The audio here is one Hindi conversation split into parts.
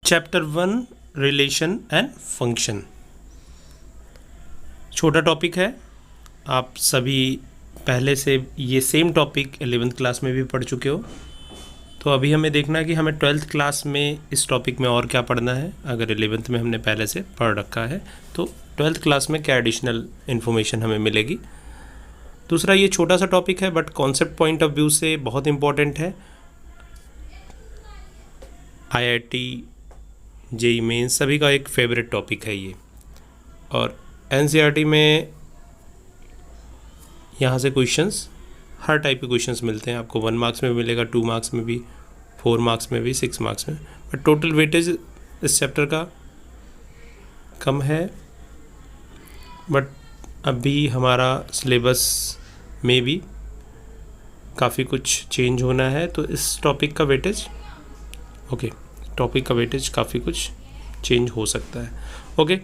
चैप्टर 1 रिलेशन एंड फंक्शन छोटा टॉपिक है। आप सभी पहले से ये सेम टॉपिक 11th क्लास में भी पढ़ चुके हो, तो अभी हमें देखना है कि हमें 12th क्लास में इस टॉपिक में और क्या पढ़ना है। अगर 11th में हमने पहले से पढ़ रखा है तो 12th क्लास में क्या एडिशनल इन्फॉर्मेशन हमें मिलेगी। दूसरा, ये छोटा सा टॉपिक है but concept point of view से बहुत इम्पॉर्टेंट है। IIT जेईई मेंस सभी का एक फेवरेट टॉपिक है ये, और NCERT में यहाँ से क्वेश्चंस हर टाइप के क्वेश्चंस मिलते हैं आपको। 1 मार्क्स में मिलेगा, 2 मार्क्स में भी, 4 मार्क्स में भी, 6 मार्क्स में। बट टोटल वेटेज इस चैप्टर का कम है। बट अभी हमारा सिलेबस में भी काफ़ी कुछ चेंज होना है, तो इस टॉपिक का वेटेज काफ़ी कुछ चेंज हो सकता है। ओके,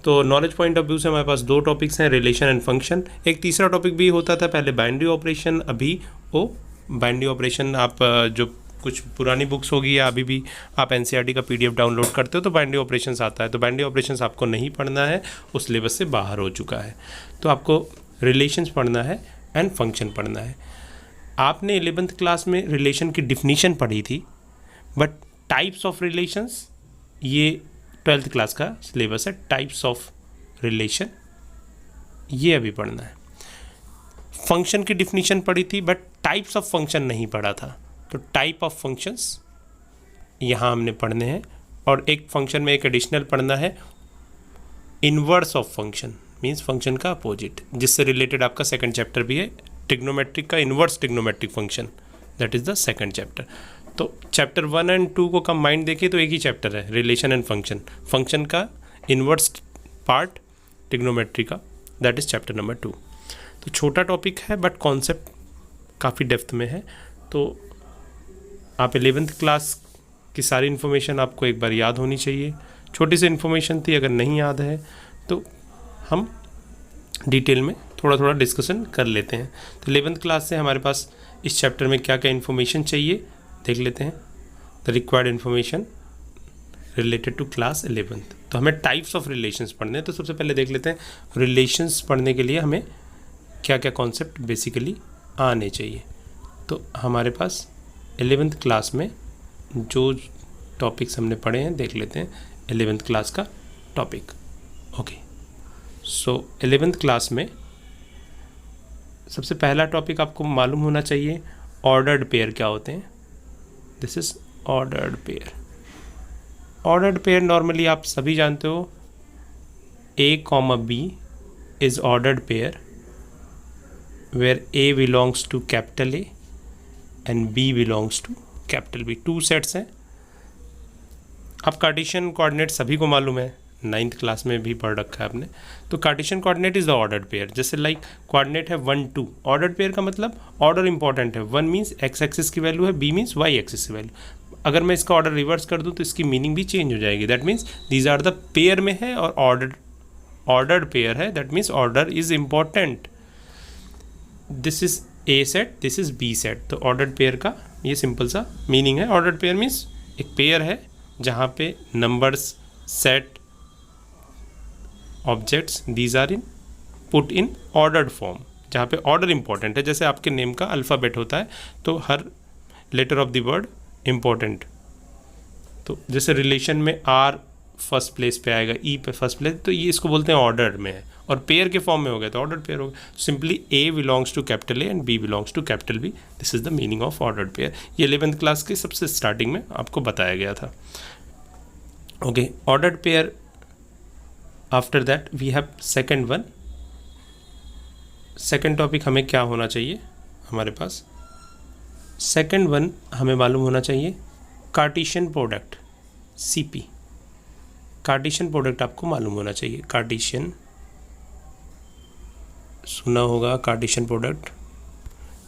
तो नॉलेज पॉइंट ऑफ व्यू से हमारे पास 2 टॉपिक्स हैं, रिलेशन एंड फंक्शन। एक तीसरा टॉपिक भी होता था पहले, बाइनरी ऑपरेशन। अभी वो बाइनरी ऑपरेशन आप जो कुछ पुरानी बुक्स होगी या अभी भी आप NCERT का PDF डाउनलोड करते हो तो बाइनरी ऑपरेशंस आता है। तो बाइनरी ऑपरेशंस आपको नहीं पढ़ना है, उस सिलेबस से बाहर हो चुका है। तो आपको रिलेशंस पढ़ना है एंड फंक्शन पढ़ना है। आपने 11th क्लास में रिलेशन की डिफिनीशन पढ़ी थी, बट टाइप्स ऑफ रिलेशंस ये 12th क्लास का सिलेबस है। टाइप्स ऑफ रिलेशन ये अभी पढ़ना है। फंक्शन की डिफिनीशन पढ़ी थी बट टाइप्स ऑफ फंक्शन नहीं पढ़ा था, तो टाइप ऑफ फंक्शंस यहाँ हमने पढ़ने हैं। और एक फंक्शन में एक एडिशनल पढ़ना है, inverse of function, means function का अपोजिट, जिससे रिलेटेड आपका सेकंड चैप्टर भी है, ट्रिग्नोमेट्रिक का inverse trigonometric function, that is the second chapter. तो चैप्टर 1 और 2 को कंबाइंड देखिए तो एक ही चैप्टर है, रिलेशन एंड फंक्शन। फंक्शन का इनवर्स पार्ट ट्रिग्नोमेट्री का, दैट इज़ चैप्टर नंबर 2। तो छोटा टॉपिक है बट कॉन्सेप्ट काफ़ी डेप्थ में है। तो आप 11th क्लास की सारी इन्फॉर्मेशन आपको एक बार याद होनी चाहिए। छोटी सी इन्फॉर्मेशन थी, अगर नहीं याद है तो हम डिटेल में थोड़ा थोड़ा डिस्कशन कर लेते हैं। तो 11th क्लास से हमारे पास इस चैप्टर में क्या क्या इन्फॉर्मेशन चाहिए देख लेते हैं। The required information related to class 11th। तो हमें टाइप्स ऑफ रिलेशंस पढ़ने हैं, तो सबसे पहले देख लेते हैं रिलेशंस पढ़ने के लिए हमें क्या क्या कॉन्सेप्ट बेसिकली आने चाहिए। तो हमारे पास 11th क्लास में जो टॉपिक्स हमने पढ़े हैं देख लेते हैं 11th क्लास का टॉपिक। ओके, सो 11th क्लास में सबसे पहला टॉपिक आपको मालूम होना चाहिए, ऑर्डर्ड पेयर क्या होते हैं। This is ordered pair. Ordered pair normally आप सभी जानते हो, A, B is ordered pair where A belongs to capital A and B belongs to capital B। 2 sets हैं। अब कार्टेशियन कोऑर्डिनेट सभी को मालूम है, 9th क्लास में भी पढ़ रखा है आपने। तो Cartesian coordinate is the ordered pair. जैसे लाइक कोऑर्डिनेट है 1, 2, ऑर्डर्ड पेयर का मतलब ऑर्डर इंपॉर्टेंट है। 1 मीन्स x एक्सिस की वैल्यू है, B मीन्स y एक्सिस की वैल्यू। अगर मैं इसका ऑर्डर रिवर्स कर दूं तो इसकी मीनिंग भी चेंज हो जाएगी। That means these are the pair में है और ऑर्डर्ड पेयर है, that means order is important. This is A set, this is B set. तो ऑर्डर्ड पेयर का ये सिंपल सा मीनिंग है। ऑर्डर्ड पेयर मीन्स एक पेयर है जहाँ पे numbers, set, objects, these are in put in ordered form, जहाँ पे ऑर्डर इंपॉर्टेंट है। जैसे आपके नेम का अल्फ़ाबेट होता है तो हर letter of the word important. तो जैसे रिलेशन में R फर्स्ट प्लेस पे आएगा, E पे फर्स्ट प्लेस, तो ये इसको बोलते हैं ऑर्डर में है। और पेयर के फॉर्म में हो गया तो ऑर्डर पेयर हो गया। Simply A belongs to capital A and B belongs to capital B। This is the meaning of ordered pair. ये 11th क्लास के सबसे स्टार्टिंग में आपको बताया गया था। Okay, ordered pair. After that we have second one. Second topic हमें क्या होना चाहिए हमारे पास, सेकेंड वन हमें मालूम होना चाहिए Cartesian product, CP। Cartesian product आपको मालूम होना चाहिए। कार्टेशियन सुना होगा, कार्टेशियन प्रोडक्ट।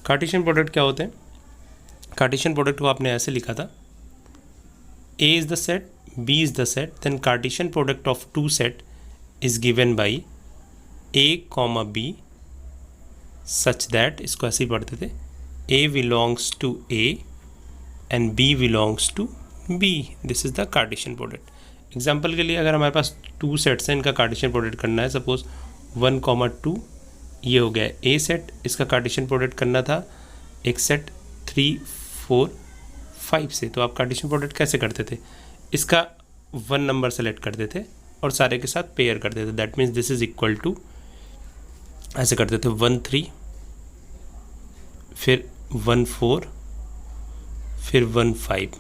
कार्टेशियन प्रोडक्ट क्या होते हैं? कार्टेशियन प्रोडक्ट को आपने ऐसे लिखा था, A is the set, B is the set, then Cartesian product of 2 set is given by A, B such that, इसको ऐसे ही पढ़ते थे, A belongs to A and B belongs to B, this is the Cartesian product. Example के लिए अगर हमारे पास 2 सेट्स हैं, इनका कार्टेशियन प्रोडक्ट करना है, सपोज 1, 2 ये हो गया ए सेट, इसका कार्टेशियन प्रोडक्ट करना था एक सेट 3, 4, 5 से। तो आप कार्टेशियन प्रोडक्ट कैसे करते थे, इसका 1 नंबर सेलेक्ट करते थे और सारे के साथ पेयर करते थे। That means this is equal to, ऐसे करते थे 1, 3, फिर 1, 4, फिर 1, 5।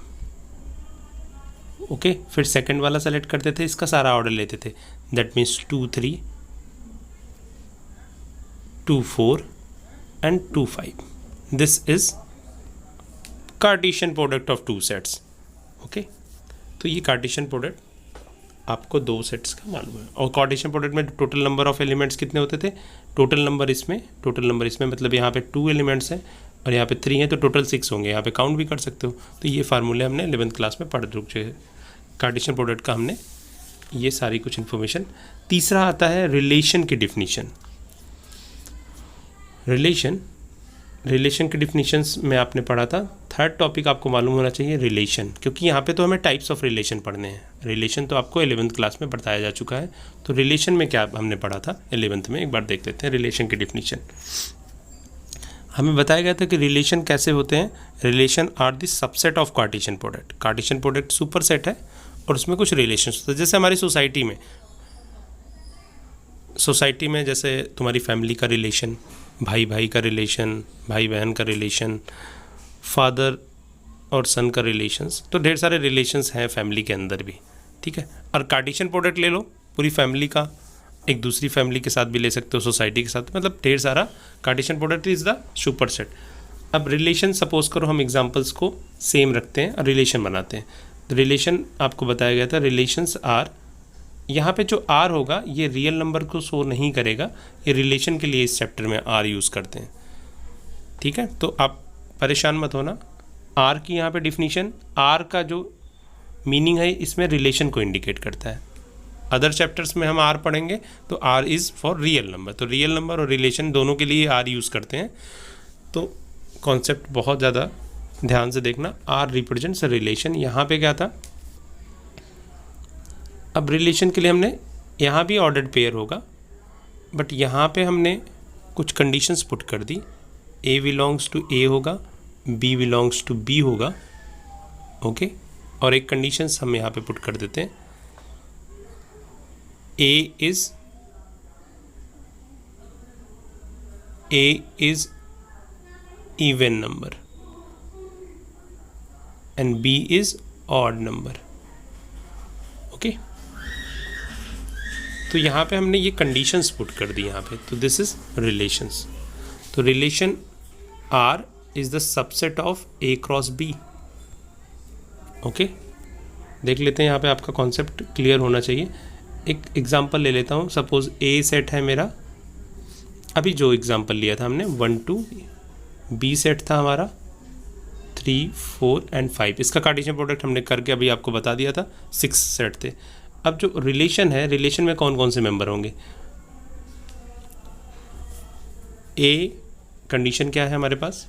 ओके, फिर सेकंड वाला सेलेक्ट करते थे, इसका सारा ऑर्डर लेते थे। That means 2, 3, 2, 4 and 2, 5। This is Cartesian product of 2 sets. Okay, तो ये कार्टेशियन प्रोडक्ट आपको 2 सेट्स का मालूम है। और कार्टेशियन प्रोडक्ट में टोटल नंबर ऑफ एलिमेंट्स कितने होते थे, टोटल नंबर इसमें मतलब यहाँ पे 2 एलिमेंट्स हैं और यहाँ पे 3 हैं, तो टोटल 6 होंगे। यहाँ पे काउंट भी कर सकते हो। तो ये फार्मूले हमने 11th क्लास में पढ़ चुके हैं। कार्टेशियन प्रोडक्ट का हमने ये सारी कुछ इन्फॉर्मेशन। तीसरा आता है रिलेशन की डिफिनीशन। रिलेशन की डिफिनीशंस में आपने पढ़ा था। थर्ड टॉपिक आपको मालूम होना चाहिए रिलेशन, क्योंकि यहाँ पे तो हमें टाइप्स ऑफ रिलेशन पढ़ने हैं। रिलेशन तो आपको 11th क्लास में बताया जा चुका है। तो रिलेशन में क्या हमने पढ़ा था 11th में, एक बार देख लेते हैं रिलेशन की डिफिनीशन। हमें बताया गया था कि रिलेशन कैसे होते हैं। Relation are the subset of Cartesian product. Cartesian product super set है और उसमें कुछ रिलेशन होते हैं। जैसे हमारी सोसाइटी में जैसे तुम्हारी फैमिली का रिलेशन, भाई भाई का रिलेशन, भाई बहन का रिलेशन, फादर और सन का रिलेशंस, तो ढेर सारे रिलेशंस हैं फैमिली के अंदर भी। ठीक है, और कार्टेशियन प्रोडक्ट ले लो, पूरी फैमिली का, एक दूसरी फैमिली के साथ भी ले सकते हो, सोसाइटी के साथ, मतलब ढेर सारा। Cartesian product is the super set. अब रिलेशन सपोज करो हम एग्जांपल्स को सेम रखते हैं और रिलेशन बनाते हैं। रिलेशन आपको बताया गया था, रिलेशंस आर, यहाँ पे जो आर होगा ये रियल नंबर को शो नहीं करेगा, ये रिलेशन के लिए इस चैप्टर में आर यूज़ करते हैं। ठीक है, तो आप परेशान मत होना। आर की यहाँ पे डिफिनीशन, आर का जो मीनिंग है इसमें रिलेशन को इंडिकेट करता है। अदर चैप्टर्स में हम आर पढ़ेंगे तो R is for real number, तो रियल नंबर और रिलेशन दोनों के लिए आर यूज़ करते हैं। तो कॉन्सेप्ट बहुत ज़्यादा ध्यान से देखना। R represents relation. यहाँ पे क्या था, अब रिलेशन के लिए हमने यहाँ भी ऑर्डर्ड पेयर होगा, बट यहाँ पे हमने कुछ कंडीशंस पुट कर दी। ए बिलोंग्स टू ए होगा, बी बिलोंग्स टू बी होगा। ओके, और एक कंडीशंस हम यहाँ पे पुट कर देते हैं, A is even number and B is odd number. Okay, तो यहाँ पे हमने ये कंडीशंस पुट कर दी यहाँ पे, तो दिस इज रिलेशंस। तो relation R is the subset of A cross B. Okay, देख लेते हैं, यहाँ पे आपका कॉन्सेप्ट क्लियर होना चाहिए। एक एग्जांपल ले लेता हूँ। सपोज ए सेट है मेरा, अभी जो एग्जांपल लिया था हमने 1, 2, बी सेट था हमारा 3, 4 एंड 5। इसका कार्टेशियन प्रोडक्ट हमने करके अभी आपको बता दिया था, 6 सेट थे। अब जो रिलेशन है, रिलेशन में कौन कौन से मेंबर होंगे। ए कंडीशन क्या है हमारे पास,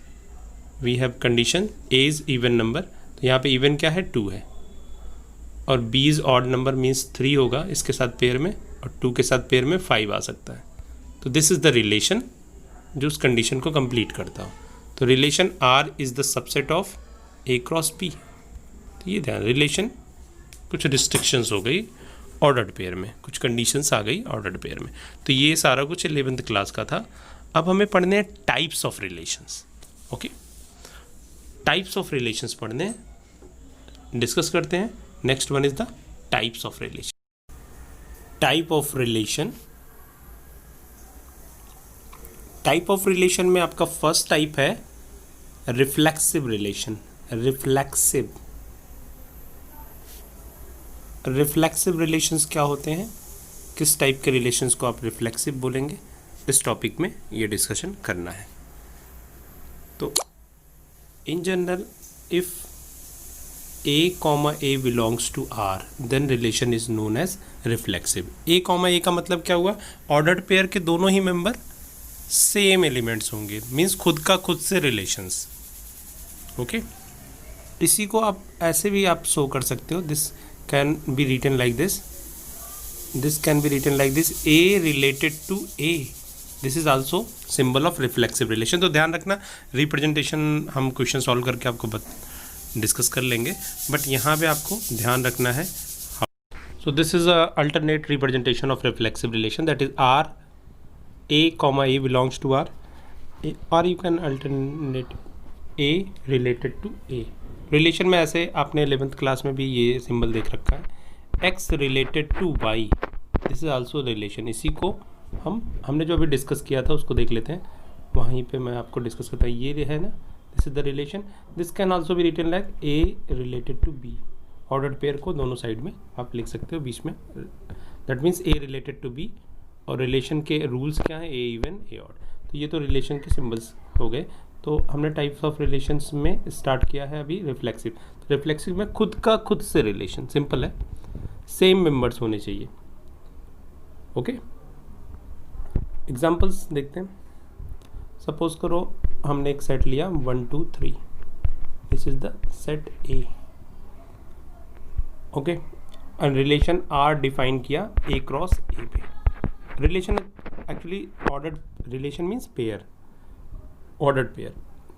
we have condition A is even number, तो यहाँ पे इवन क्या है 2 है, और B is odd number means 3 होगा इसके साथ पेयर में, और 2 के साथ पेयर में 5 आ सकता है। तो दिस इज द रिलेशन जो उस कंडीशन को कंप्लीट करता हो। तो relation R is the subset of A cross B. तो ये ध्यान, रिलेशन कुछ रिस्ट्रिक्शंस हो गई ऑर्डर्ड पेयर में, कुछ कंडीशंस आ गई ऑर्डर्ड पेयर में। तो ये सारा कुछ 11th क्लास का था। अब हमें पढ़ने हैं types of relations. Okay, types of relations पढ़ने हैं, डिस्कस करते हैं। Next one is the types of relation. Type of relation, type of relation में आपका फर्स्ट टाइप है रिफ्लेक्सिव रिलेशन। रिफ्लेक्सिव रिलेशंस क्या होते हैं, किस टाइप के रिलेशंस को आप रिफ्लेक्सिव बोलेंगे, इस टॉपिक में ये डिस्कशन करना है। तो in general if A, A belongs to R, then relation is known as reflexive. A, A का मतलब क्या हुआ, ऑर्डर्ड पेयर के दोनों ही मेंबर सेम एलिमेंट्स होंगे, मीन्स खुद का खुद से रिलेशंस। ओके, इसी को आप ऐसे भी आप शो कर सकते हो, this can be written like this, can be written like this, A related to A, this is also symbol of reflexive relation. तो ध्यान रखना, रिप्रेजेंटेशन हम क्वेश्चन सॉल्व करके आपको डिस्कस कर लेंगे, बट यहाँ पे आपको ध्यान रखना है। So this is a alternate representation of reflexive relation, that is R A comma A belongs to R, और you can alternate A related to A. Relation में ऐसे आपने 11th क्लास में भी ये सिंबल देख रखा है, x related to y, this is also relation. इसी को हमने जो अभी डिस्कस किया था उसको देख लेते हैं, वहीं पे मैं आपको डिस्कस करता हूँ। ये है ना, this is the relation, this can also be written like A related to B, ordered pair को दोनों साइड में आप लिख सकते हो, बीच में, that means A related to B. और रिलेशन के रूल्स क्या हैं, ए इवन ए ऑड। तो ये तो रिलेशन के सिंबल्स हो गए। तो हमने टाइप्स ऑफ रिलेशंस में स्टार्ट किया है अभी रिफ्लेक्सिव। तो रिफ्लेक्सिव में खुद का खुद से रिलेशन, सिंपल है, सेम मेंबर्स होने चाहिए। ओके, एग्जांपल्स देखते हैं। सपोज करो हमने एक सेट लिया 1 2 3, this is the set A. Okay, and relation R define किया ए क्रॉस ए पे। Relation actually ordered relation means pair, ordered pair.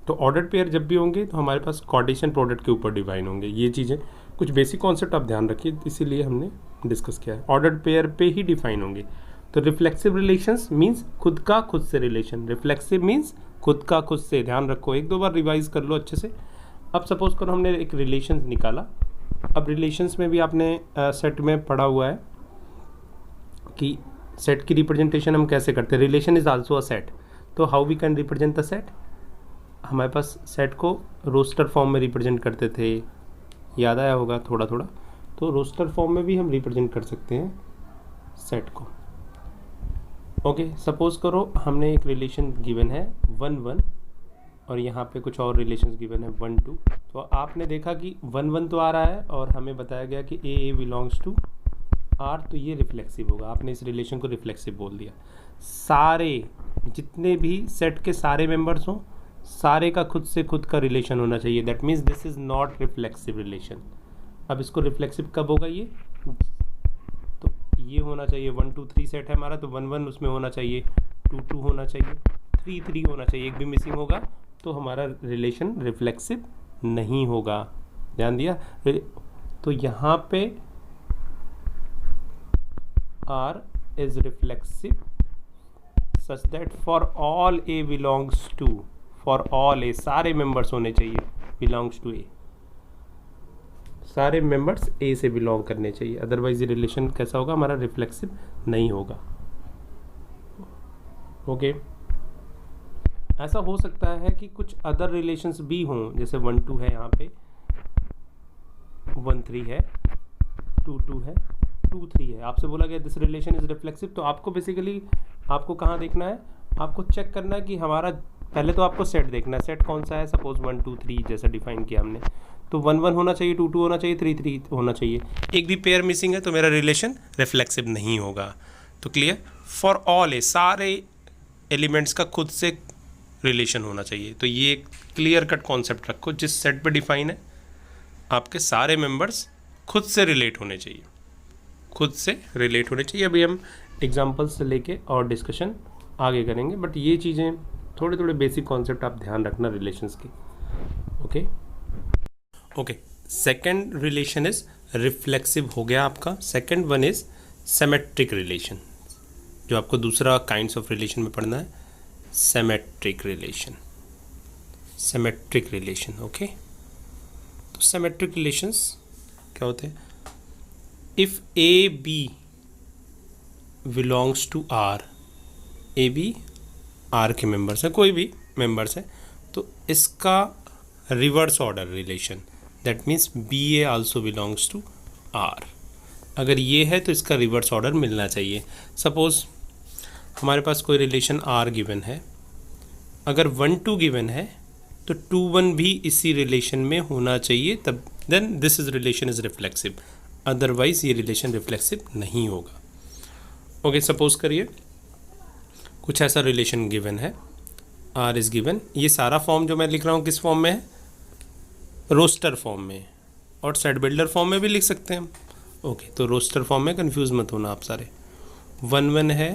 तो ऑर्डर्ड पेयर जब भी होंगे तो हमारे पास कार्टेशियन प्रोडक्ट के ऊपर डिफाइन होंगे। ये चीज़ें कुछ बेसिक कॉन्सेप्ट आप ध्यान रखिए, इसीलिए हमने डिस्कस किया है, ऑर्डर्ड पेयर पे ही डिफाइन होंगे। तो रिफ्लेक्सिव रिलेशंस मीन्स खुद का खुद से रिलेशन, रिफ्लेक्सिव मीन्स खुद का खुद से, ध्यान रखो, एक दो बार रिवाइज कर लो अच्छे से। अब सपोज करो हमने एक रिलेशन निकाला। अब रिलेशंस में भी आपने सेट में पढ़ा हुआ है कि सेट की रिप्रेजेंटेशन हम कैसे करते हैं। Relation is also a set, तो how we can represent the set. हमारे पास सेट को रोस्टर फॉर्म में रिप्रेजेंट करते थे, याद आया होगा थोड़ा थोड़ा। तो रोस्टर फॉर्म में भी हम रिप्रेजेंट कर सकते हैं सेट को। ओके, सपोज करो हमने एक रिलेशन गिवन है 1 1, और यहाँ पे कुछ और रिलेशंस गिवन है 1 2। तो आपने देखा कि 1 1 तो आ रहा है और हमें बताया गया कि ए बिलोंग्स टू आर, तो ये रिफ्लेक्सिव होगा। आपने इस रिलेशन को रिफ्लेक्सिव बोल दिया। सारे जितने भी सेट के सारे मेंबर्स हों, सारे का खुद से खुद का रिलेशन होना चाहिए, that means this is not reflexive relation. अब इसको रिफ्लेक्सिव कब होगा ये, तो ये होना चाहिए 1 2 3 सेट है हमारा, तो 1 1 उसमें होना चाहिए, 2 2 होना चाहिए, 3 3 होना चाहिए, एक भी मिसिंग होगा तो हमारा रिलेशन रिफ्लेक्सिव नहीं होगा। ध्यान दिया। तो यहाँ पे R is reflexive such that for all A belongs to, for all A, सारे मेंबर्स होने चाहिए belongs to A, सारे मेंबर्स A से बिलोंग करने चाहिए, अदरवाइज ये रिलेशन कैसा होगा, हमारा रिफ्लेक्सिव नहीं होगा। ओके, ऐसा हो सकता है कि कुछ अदर रिलेशंस भी हों, जैसे 1 2 है, यहाँ पे 1 3 है, 2 2 है, 2 3 है। आपसे बोला गया दिस रिलेशन इज रिफ्लेक्सिव, तो आपको बेसिकली आपको कहाँ देखना है, आपको चेक करना है कि हमारा, पहले तो आपको सेट देखना है, सेट कौन सा है। सपोज 1 2 3 जैसा डिफाइन किया हमने, तो 1 1 होना चाहिए, 2 2 होना चाहिए, 3 3 होना चाहिए, एक भी पेयर मिसिंग है तो मेरा रिलेशन रिफ्लेक्सिव नहीं होगा। तो क्लियर, फॉर ऑल ए, सारे एलिमेंट्स का खुद से रिलेशन होना चाहिए। तो ये एक क्लियर कट कॉन्सेप्ट रखो, जिस सेट पे डिफाइन है आपके सारे मेंबर्स खुद से रिलेट होने चाहिए, खुद से रिलेट होने चाहिए। अभी हम एग्जांपल्स से लेके और डिस्कशन आगे करेंगे, बट ये चीज़ें थोड़े थोड़े बेसिक कॉन्सेप्ट आप ध्यान रखना रिलेशंस की। Okay okay, second relation is reflexive हो गया आपका। Second one is symmetric relation, जो आपको दूसरा काइंड्स ऑफ रिलेशन में पढ़ना है, symmetric relation. Symmetric relation, okay. तो सिमेट्रिक रिलेशंस क्या होते हैं, if A B belongs to R, A B R के मेंबर्स हैं, कोई भी मेंबर्स है, तो इसका reverse order relation, that means B A also belongs to R. अगर ये है तो इसका रिवर्स ऑर्डर मिलना चाहिए। सपोज हमारे पास कोई रिलेशन आर गिवन है, अगर 1 2 गिवन है तो 2 1 भी इसी रिलेशन में होना चाहिए, तब then this is relation is reflexive, otherwise ये रिलेशन रिफ्लेक्सिव नहीं होगा। ओके, सपोज करिए कुछ ऐसा रिलेशन गिवन है, आर इज गिवन, ये सारा फॉर्म जो मैं लिख रहा हूँ किस फॉर्म में है, रोस्टर फॉर्म में और सेट बिल्डर फॉर्म में भी लिख सकते हैं हम। ओके, तो रोस्टर फॉर्म में कंफ्यूज मत होना आप सारे। 1 1 है,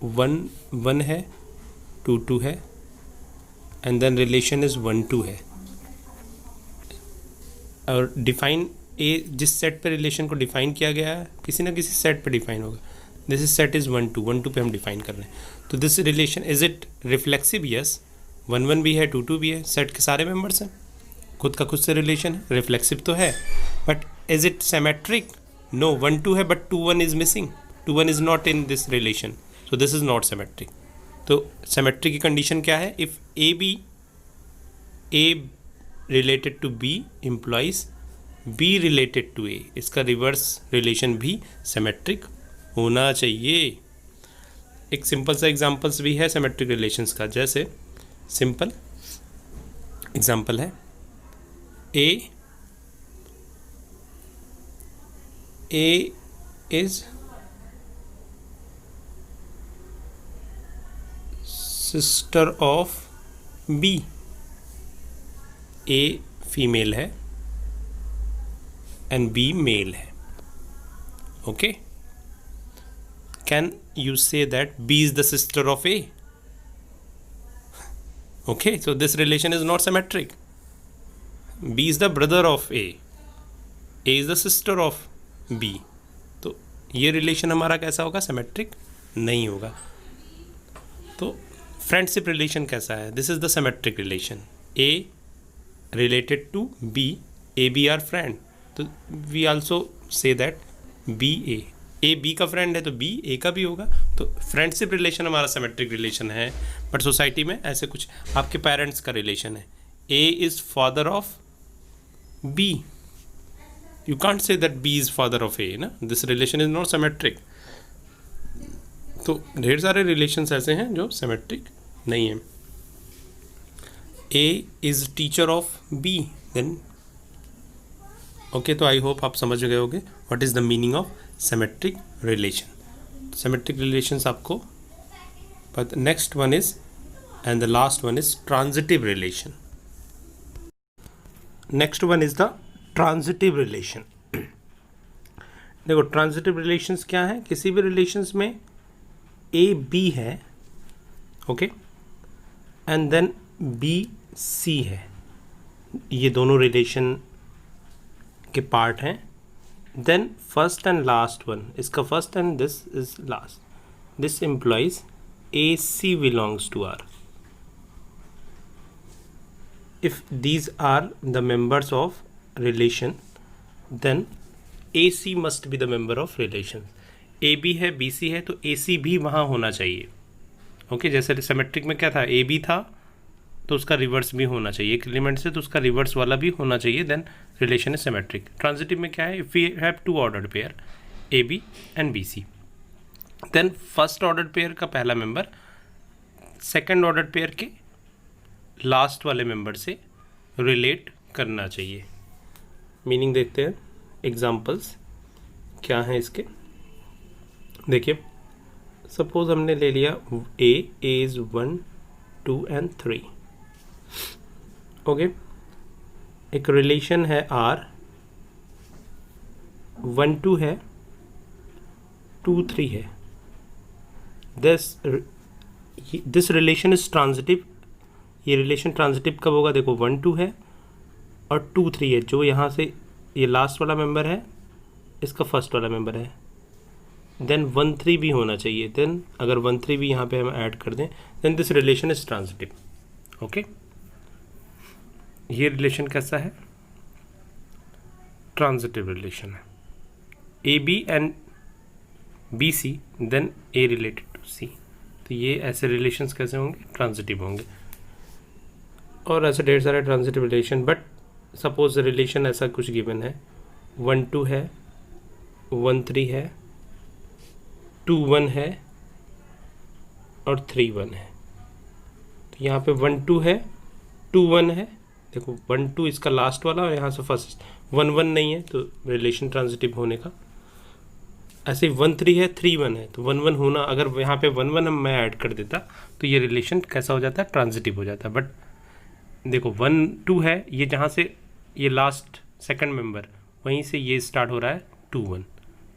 1 1 है, 2 2 है, एंड देन रिलेशन इज 1 2 है। और डिफाइन ए जिस सेट पे रिलेशन को डिफाइन किया गया है किसी ना किसी सेट पे डिफाइन होगा। दिस इज सेट इज़ 1 2, 1 2 पे हम डिफाइन कर रहे हैं। तो this relation is it reflexive? Yes. 1 1 भी है, 2 2 भी है, सेट के सारे मेंबर्स हैं, खुद का खुद से रिलेशन है, रिफ्लेक्सिव तो है। But is it symmetric? No, 1 2 है but 2 1 is missing, 2 1 is not in this relation, so this is not symmetric. तो सिमेट्रिक की कंडीशन क्या है? If A related to B implies B related to A, इसका रिवर्स रिलेशन भी सिमेट्रिक होना चाहिए। एक सिंपल सा एग्जांपल्स भी है सिमेट्रिक रिलेशंस का, जैसे सिंपल एग्जांपल है A is sister of B. A female है एंड बी मेल है। Okay, can you say that B is the sister of A? Okay, so this relation is not symmetric. B is the brother of A is the sister of B, तो ये रिलेशन हमारा कैसा होगा? सिमेट्रिक नहीं होगा। तो फ्रेंडशिप रिलेशन कैसा है? This is the symmetric relation. A related to B, A B are friend, तो we also say that B A B का फ्रेंड है तो बी ए का भी होगा। तो फ्रेंडशिप रिलेशन हमारा सिमेट्रिक रिलेशन है। बट सोसाइटी में ऐसे कुछ आपके पेरेंट्स का रिलेशन है, ए is father of B, you can't say that B is father of A ना, this relation is not symmetric. तो ढेर सारे रिलेशंस ऐसे हैं जो सिमेट्रिक नहीं है। ए is teacher of B, then okay, तो आई होप आप समझ गए होंगे what is the meaning of symmetric relation. Symmetric relations आपको, but next one is and the last one is transitive relation. Next one is the transitive relation. देखो ट्रांजिटिव रिलेशंस क्या है? किसी भी रिलेशंस में ए बी है, okay, and then B C है, ये दोनों रिलेशन के पार्ट हैं। Then first and last one, इसका first and this is last, this implies A C belongs to R. If these are the members of relation then A C must be the member of relation. A B है, बी सी है, तो ए सी भी वहाँ होना चाहिए। ओके, जैसे सिमेट्रिक में क्या था? ए बी था तो उसका रिवर्स भी होना चाहिए, एक एलिमेंट से तो उसका रिवर्स वाला भी होना चाहिए, then relation is symmetric. Transitive में क्या है? If we have two ordered pair a B and B C, then first ordered pair का पहला मेंबर सेकंड ऑर्डर्ड पेयर के लास्ट वाले मेंबर से रिलेट करना चाहिए। मीनिंग देखते हैं, एग्जांपल्स क्या हैं इसके। देखिए, सपोज हमने ले लिया ए इज 1 2 एंड 3, ओके, एक रिलेशन है आर, 1 2 है, 2 3 है। This relation is transitive. ये रिलेशन ट्रांजिटिव कब होगा? देखो 1 2 है और 2 3 है, जो यहाँ से ये लास्ट वाला मेंबर है, इसका फर्स्ट वाला मेंबर है, देन 1 3 भी होना चाहिए। देन अगर 1 3 भी यहाँ पे हम ऐड कर दें, then this relation is transitive. Okay, ये रिलेशन कैसा है? ट्रांजिटिव रिलेशन है। A B and B C, then A related to C, तो ये ऐसे रिलेशंस कैसे होंगे? ट्रांजिटिव होंगे। और ऐसे ढेर सारे transitive relation, but suppose relation ऐसा कुछ गिवन है, 1 2 है, 1 3 है, 2 1 है और 3 1 है। तो यहाँ पे 1 2 है, 2 1 है, देखो 1 2 इसका लास्ट वाला और यहाँ से फर्स्ट 1 1 नहीं है, तो रिलेशन ट्रांजिटिव होने का। ऐसे 1 3 है, 3 1 है, तो 1 1 होना, अगर यहाँ पे 1 1 मैं ऐड कर देता तो ये रिलेशन कैसा हो जाता है? ट्रांजिटिव हो जाता है। बट देखो 1 2 है, ये जहाँ से ये लास्ट सेकंड मेंबर वहीं से ये स्टार्ट हो रहा है 2 1,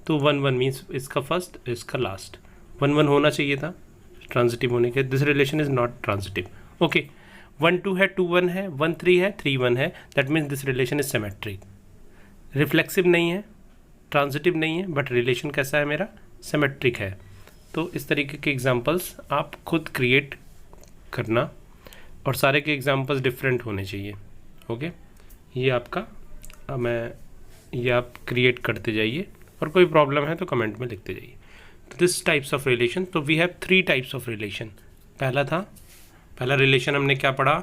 तो 1 1 मीन्स इसका फर्स्ट इसका लास्ट 1 1 होना चाहिए था ट्रांजिटिव होने के, this relation is not transitive. Okay 1 2 है 2 1 है 1 3 है 3 1 है, that means this relation is symmetric. Reflexive नहीं है, ट्रांजिटिव नहीं है, बट रिलेशन कैसा है मेरा, सिमेट्रिक है। तो इस तरीके के एग्जांपल्स आप खुद क्रिएट करना, और सारे के एग्जांपल्स डिफरेंट होने चाहिए। ओके ये आपका ये आप क्रिएट करते जाइए, और कोई प्रॉब्लम है तो कमेंट में लिखते जाइए। तो दिस टाइप्स ऑफ रिलेशन, तो we have 3 types of relation. पहला रिलेशन हमने क्या पढ़ा,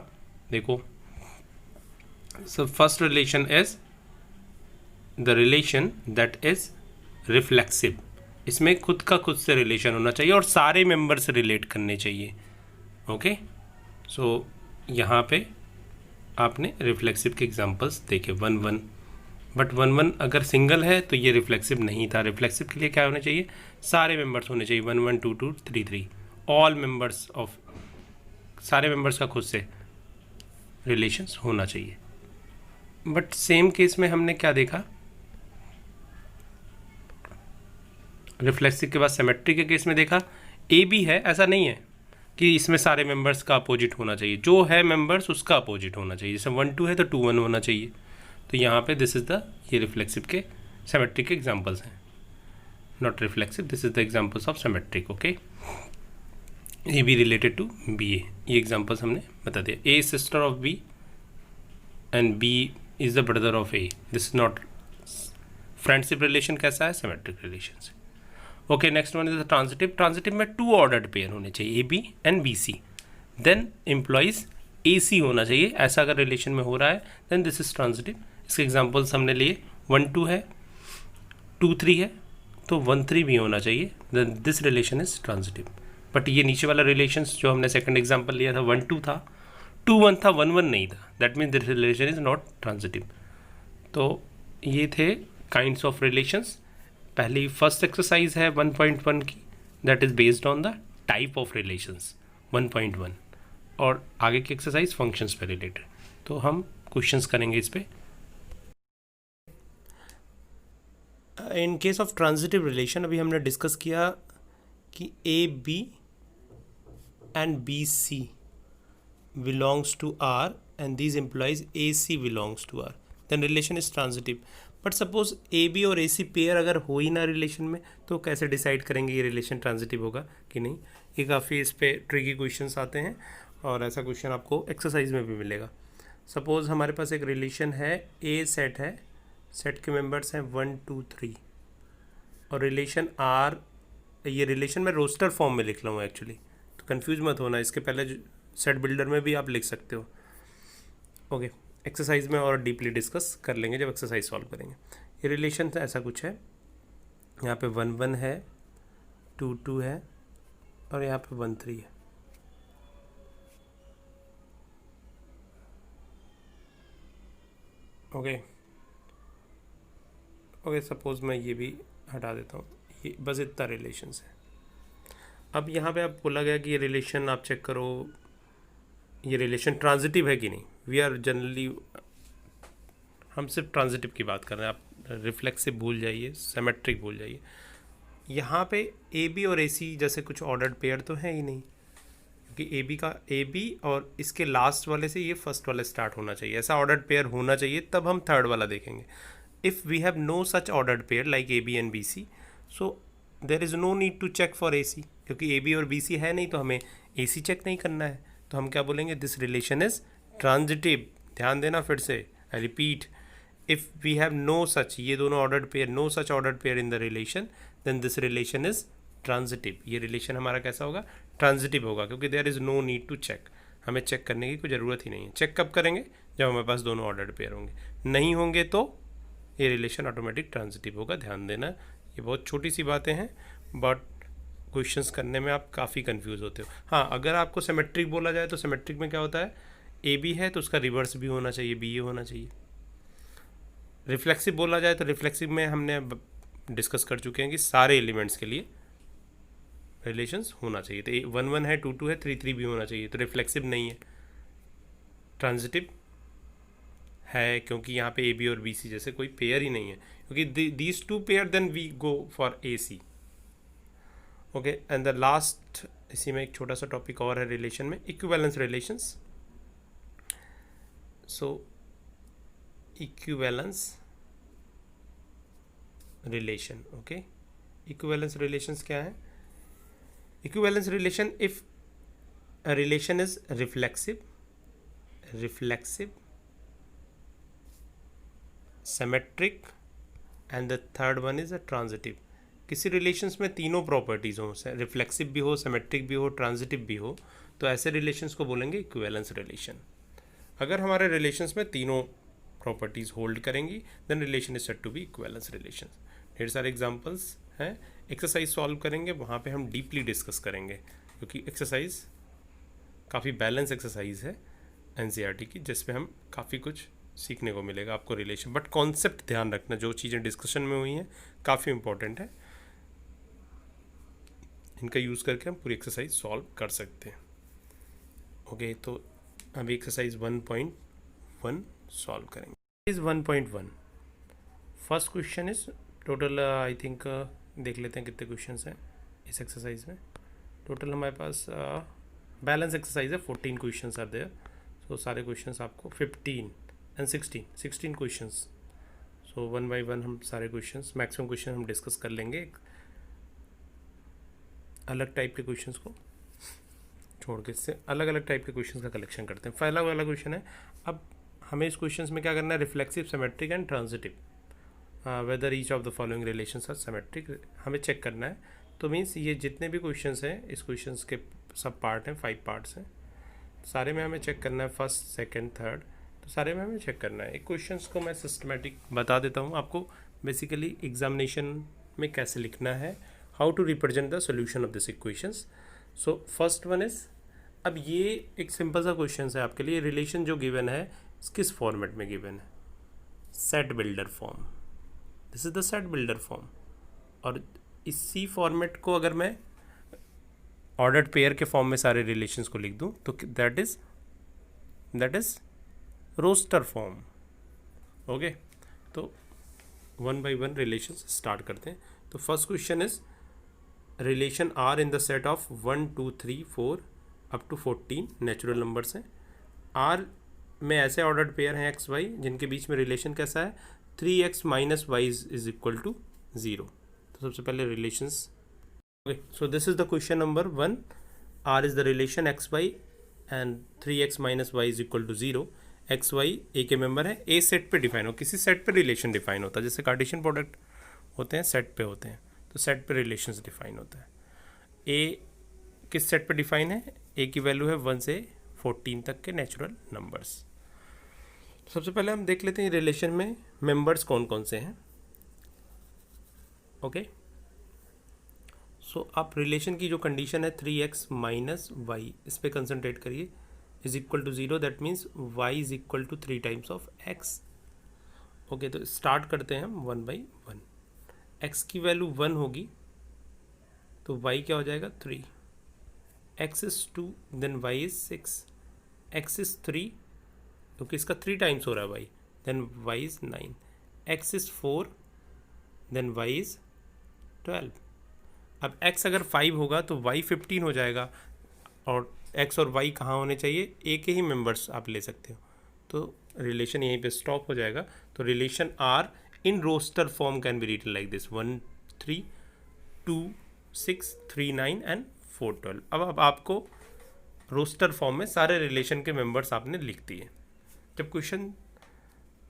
देखो so first relation is the relation that is reflexive. इसमें खुद का खुद से रिलेशन होना चाहिए और सारे मेंबर से रिलेट करने चाहिए। ओके सो यहाँ पे आपने रिफ्लेक्सिव के एग्जांपल्स देखे 1 1, बट 1 1 अगर सिंगल है तो ये रिफ्लेक्सिव नहीं था। रिफ्लेक्सिव के लिए क्या होने चाहिए, सारे मेंबर्स होने चाहिए 1 1 2 2 3 3, ऑल मेंबर्स ऑफ, सारे मेंबर्स का खुद से रिलेशंस होना चाहिए। बट सेम केस में हमने क्या देखा, रिफ्लेक्सिव के बाद सिमेट्री के केस में देखा ए बी है, ऐसा नहीं है कि इसमें सारे मेंबर्स का अपोजिट होना चाहिए, जो है मेंबर्स उसका अपोजिट होना चाहिए। जैसे 1 2 है तो 2 1 होना चाहिए। तो यहाँ पे दिस इज द, ये रिफ्लेक्सिव के सिमेट्रिक के एग्जांपल्स हैं, not reflexive, this is the examples of symmetric. Okay A B related to B A, ये एग्जांपल्स हमने बता दिया। A sister of B and B is the brother of A, this is not friendship relation, कैसा है, सिमेट्रिक रिलेशन से। Okay next one is transitive. Transitive में 2 ऑर्डर्ड पेयर होने चाहिए, A B and B C, then employees a सी होना चाहिए। ऐसा अगर रिलेशन में हो रहा है देन दिस इज ट्रांजिटिव। इसके एग्जांपल्स हमने लिए 1 2 है 2 3 है तो 1 3 भी होना चाहिए, then this relation is transitive. But ये नीचे वाला रिलेशंस जो हमने सेकंड एग्जांपल लिया था 1 2 था, 2 1 था 1 1 नहीं था, that means this relation is not transitive. तो ये थे काइंड्स ऑफ रिलेशंस। पहली फर्स्ट एक्सरसाइज है 1.1 की, that is based on the type of relations 1.1, और आगे की एक्सरसाइज फंक्शंस पे रिलेटेड। तो हम क्वेश्चंस करेंगे इस पे। In case of transitive relation अभी हमने डिस्कस किया कि a B and B c belongs to R and these implies a C belongs to R, then relation is transitive. But suppose a b और ए सी पेयर अगर हो ही ना रिलेशन में, तो कैसे डिसाइड करेंगे ये रिलेशन ट्रांजिटिव होगा कि नहीं। ये काफ़ी इस पे ट्रिकी क्वेश्चंस आते हैं, और ऐसा क्वेश्चन आपको एक्सरसाइज में भी मिलेगा। सपोज हमारे पास एक रिलेशन है, ए सेट है, सेट के मेंबर्स हैं 1 2 3, और रिलेशन आर, ये रिलेशन मैं रोस्टर फॉर्म में लिख रहा हूँ एक्चुअली, तो कंफ्यूज मत होना, इसके पहले सेट बिल्डर में भी आप लिख सकते हो। ओके एक्सरसाइज में और डीपली डिस्कस कर लेंगे जब एक्सरसाइज सॉल्व करेंगे। ये रिलेशन ऐसा कुछ है, यहाँ पे 1 1 है 2 2 है और यहाँ पे 1 3 है। ओके सपोज मैं ये भी हटा देता हूँ, ये बस इतना रिलेशंस है। अब यहाँ पे आप बोला गया कि ये रिलेशन आप चेक करो, ये रिलेशन ट्रांजिटिव है कि नहीं। वी आर जनरली, हम सिर्फ ट्रांजिटिव की बात कर रहे हैं, आप रिफ्लेक्सिव भूल जाइए, सिमेट्रिक भूल जाइए। यहाँ पे ए बी और ए सी जैसे कुछ ऑर्डर्ड पेयर तो है ही नहीं, क्योंकि ए बी और इसके लास्ट वाले से ये फर्स्ट वाला स्टार्ट होना चाहिए, ऐसा ऑर्डर्ड पेयर होना चाहिए, तब हम थर्ड वाला देखेंगे। If we have no such ordered pair like A B and B C, so there is no need to check for A C, क्योंकि ए बी और बी सी है नहीं तो हमें ए सी चेक नहीं करना है। तो हम क्या बोलेंगे, दिस रिलेशन इज ट्रांजिटिव। ध्यान देना फिर से, I repeat, if we have no such, ये दोनों ordered pair, no such ordered pair in the relation, then this relation is transitive. ये रिलेशन हमारा कैसा होगा, ट्रांजिटिव होगा, क्योंकि there is no need to check, हमें चेक करने की कोई ज़रूरत ही नहीं है। चेक कब करेंगे, जब हमारे पास दोनों ऑर्डर्ड पेयर होंगे, नहीं होंगे तो ये रिलेशन ऑटोमेटिक ट्रांजिटिव होगा। ध्यान देना, ये बहुत छोटी सी बातें हैं, बट क्वेश्चंस करने में आप काफ़ी कंफ्यूज होते हो। हाँ, अगर आपको सिमेट्रिक बोला जाए तो सिमेट्रिक में क्या होता है, ए बी है तो उसका रिवर्स भी होना चाहिए, बी ए होना चाहिए। रिफ्लेक्सिव बोला जाए तो रिफ्लेक्सिव में हमने डिस्कस कर चुके हैं कि सारे एलिमेंट्स के लिए रिलेशंस होना चाहिए। तो 1 1 है 2 2 है 3 3 भी होना चाहिए, तो रिफ्लेक्सिव नहीं है। ट्रांजिटिव है क्योंकि यहाँ पे ए बी और बी सी जैसे कोई पेयर ही नहीं है, क्योंकि these two pair then we go for A c. Okay, and the last इसी में एक छोटा सा टॉपिक और है रिलेशन में, equivalence relations. So equivalence relation, okay, equivalence relations क्या है? Equivalence relation, if a relation is reflexive, symmetric and the third one is a transitive। किसी रिलेशंस में तीनों प्रॉपर्टीज़ हों, रिफ्लेक्सिव भी हो, सिमेट्रिक भी हो, ट्रांजिटिव भी हो, तो ऐसे रिलेशंस को बोलेंगे इक्विवेलेंस रिलेशन। अगर हमारे रिलेशंस में तीनों प्रॉपर्टीज़ होल्ड करेंगी then relation is said to be equivalence relation. ढेर सारे एग्जांपल्स हैं, एक्सरसाइज सॉल्व करेंगे वहाँ पे हम डीपली डिस्कस करेंगे, क्योंकि एक्सरसाइज काफ़ी बैलेंस एक्सरसाइज है एनसीईआरटी की, जिसमें हम काफ़ी कुछ सीखने को मिलेगा आपको रिलेशन। बट कॉन्सेप्ट ध्यान रखना, जो चीज़ें डिस्कशन में हुई हैं काफ़ी इंपॉर्टेंट है, इनका यूज़ करके हम पूरी एक्सरसाइज सॉल्व कर सकते हैं। ओके, तो अभी एक्सरसाइज 1.1 सॉल्व करेंगे। Is 1.1 first question is total, I think देख लेते हैं कितने क्वेश्चन हैं इस एक्सरसाइज में। टोटल हमारे पास बैलेंस एक्सरसाइज है, 14 क्वेश्चन आर देयर। सो सारे क्वेश्चन आपको 15 एंड 16 क्वेश्चन। सो 1 बाय 1 हम सारे क्वेश्चन, मैक्सिमम क्वेश्चन हम डिस्कस कर लेंगे, अलग टाइप के क्वेश्चन को छोड़ के, इससे अलग अलग टाइप के क्वेश्चन का कलेक्शन करते हैं। पहला वाला क्वेश्चन है, अब हमें इस क्वेश्चन में क्या करना है, reflexive, symmetric and transitive whether each of the following relations are symmetric, हमें चेक करना है। तो मीन्स ये जितने भी क्वेश्चंस हैं इस क्वेश्चंस के सब पार्ट हैं, 5 पार्ट्स हैं, सारे में हमें चेक करना है, फर्स्ट सेकंड थर्ड, तो सारे में हमें चेक करना है। एक क्वेश्चंस को मैं सिस्टमेटिक बता देता हूँ आपको, बेसिकली एग्जामिनेशन में कैसे लिखना है, how to represent the solution of this equations. So first one is, अब ये एक सिंपल सा क्वेश्चन है आपके लिए, रिलेशन जो गिवन है किस फॉर्मेट में गिवन है, set builder form, this is the set builder form. और इसी फॉर्मेट को अगर मैं ऑर्डर्ड पेयर के फॉर्म में सारे रिलेशंस को लिख दूं तो that is roster form. Okay, तो 1 बाय 1 रिलेशंस स्टार्ट करते हैं। तो first question is relation R in the set of 1 2 3 4 up to 14 natural numbers हैं। आर में ऐसे ऑर्डर्ड पेयर हैं एक्स वाई जिनके बीच में रिलेशन कैसा है, 3x minus y is equal to 0। तो सबसे पहले रिलेशंस, okay, so this is the question number 1, R is the relation xy and 3x minus y is equal to 0। X y A के मेंबर है, ए सेट पे डिफाइन हो, किसी सेट पे रिलेशन डिफाइन होता है, जैसे कार्टेशियन प्रोडक्ट होते हैं सेट पे होते हैं, तो सेट पे रिलेशंस डिफाइन होता है। ए किस सेट पे डिफाइन है, ए की वैल्यू है 1 से 14 तक के नेचुरल नंबर्स। सबसे पहले हम देख लेते हैं रिलेशन में मेंबर्स कौन कौन से हैं। ओके, सो आप रिलेशन की जो कंडीशन है 3x माइनस वाई, इस पर कंसनट्रेट करिए, is equal to 0, that means y is equal to 3 times of x। Okay, तो स्टार्ट करते हैं हम 1 बाई 1। x की वैल्यू 1 होगी तो y क्या हो जाएगा 3, x is 2 then y is 6, x is 3 क्योंकि इसका 3 टाइम्स हो रहा है y, then y is 9, x is 4 then y is 12। अब x अगर 5 होगा तो y 15 हो जाएगा, और x और y कहाँ होने चाहिए, a के ही मेंबर्स आप ले सकते हो, तो रिलेशन यहीं पे स्टॉप हो जाएगा। तो relation R in roster form can be written like this 1 3 2 6 3 9 and 4 12। अब आपको रोस्टर फॉर्म में सारे रिलेशन के मेंबर्स आपने लिख दिए। जब क्वेश्चन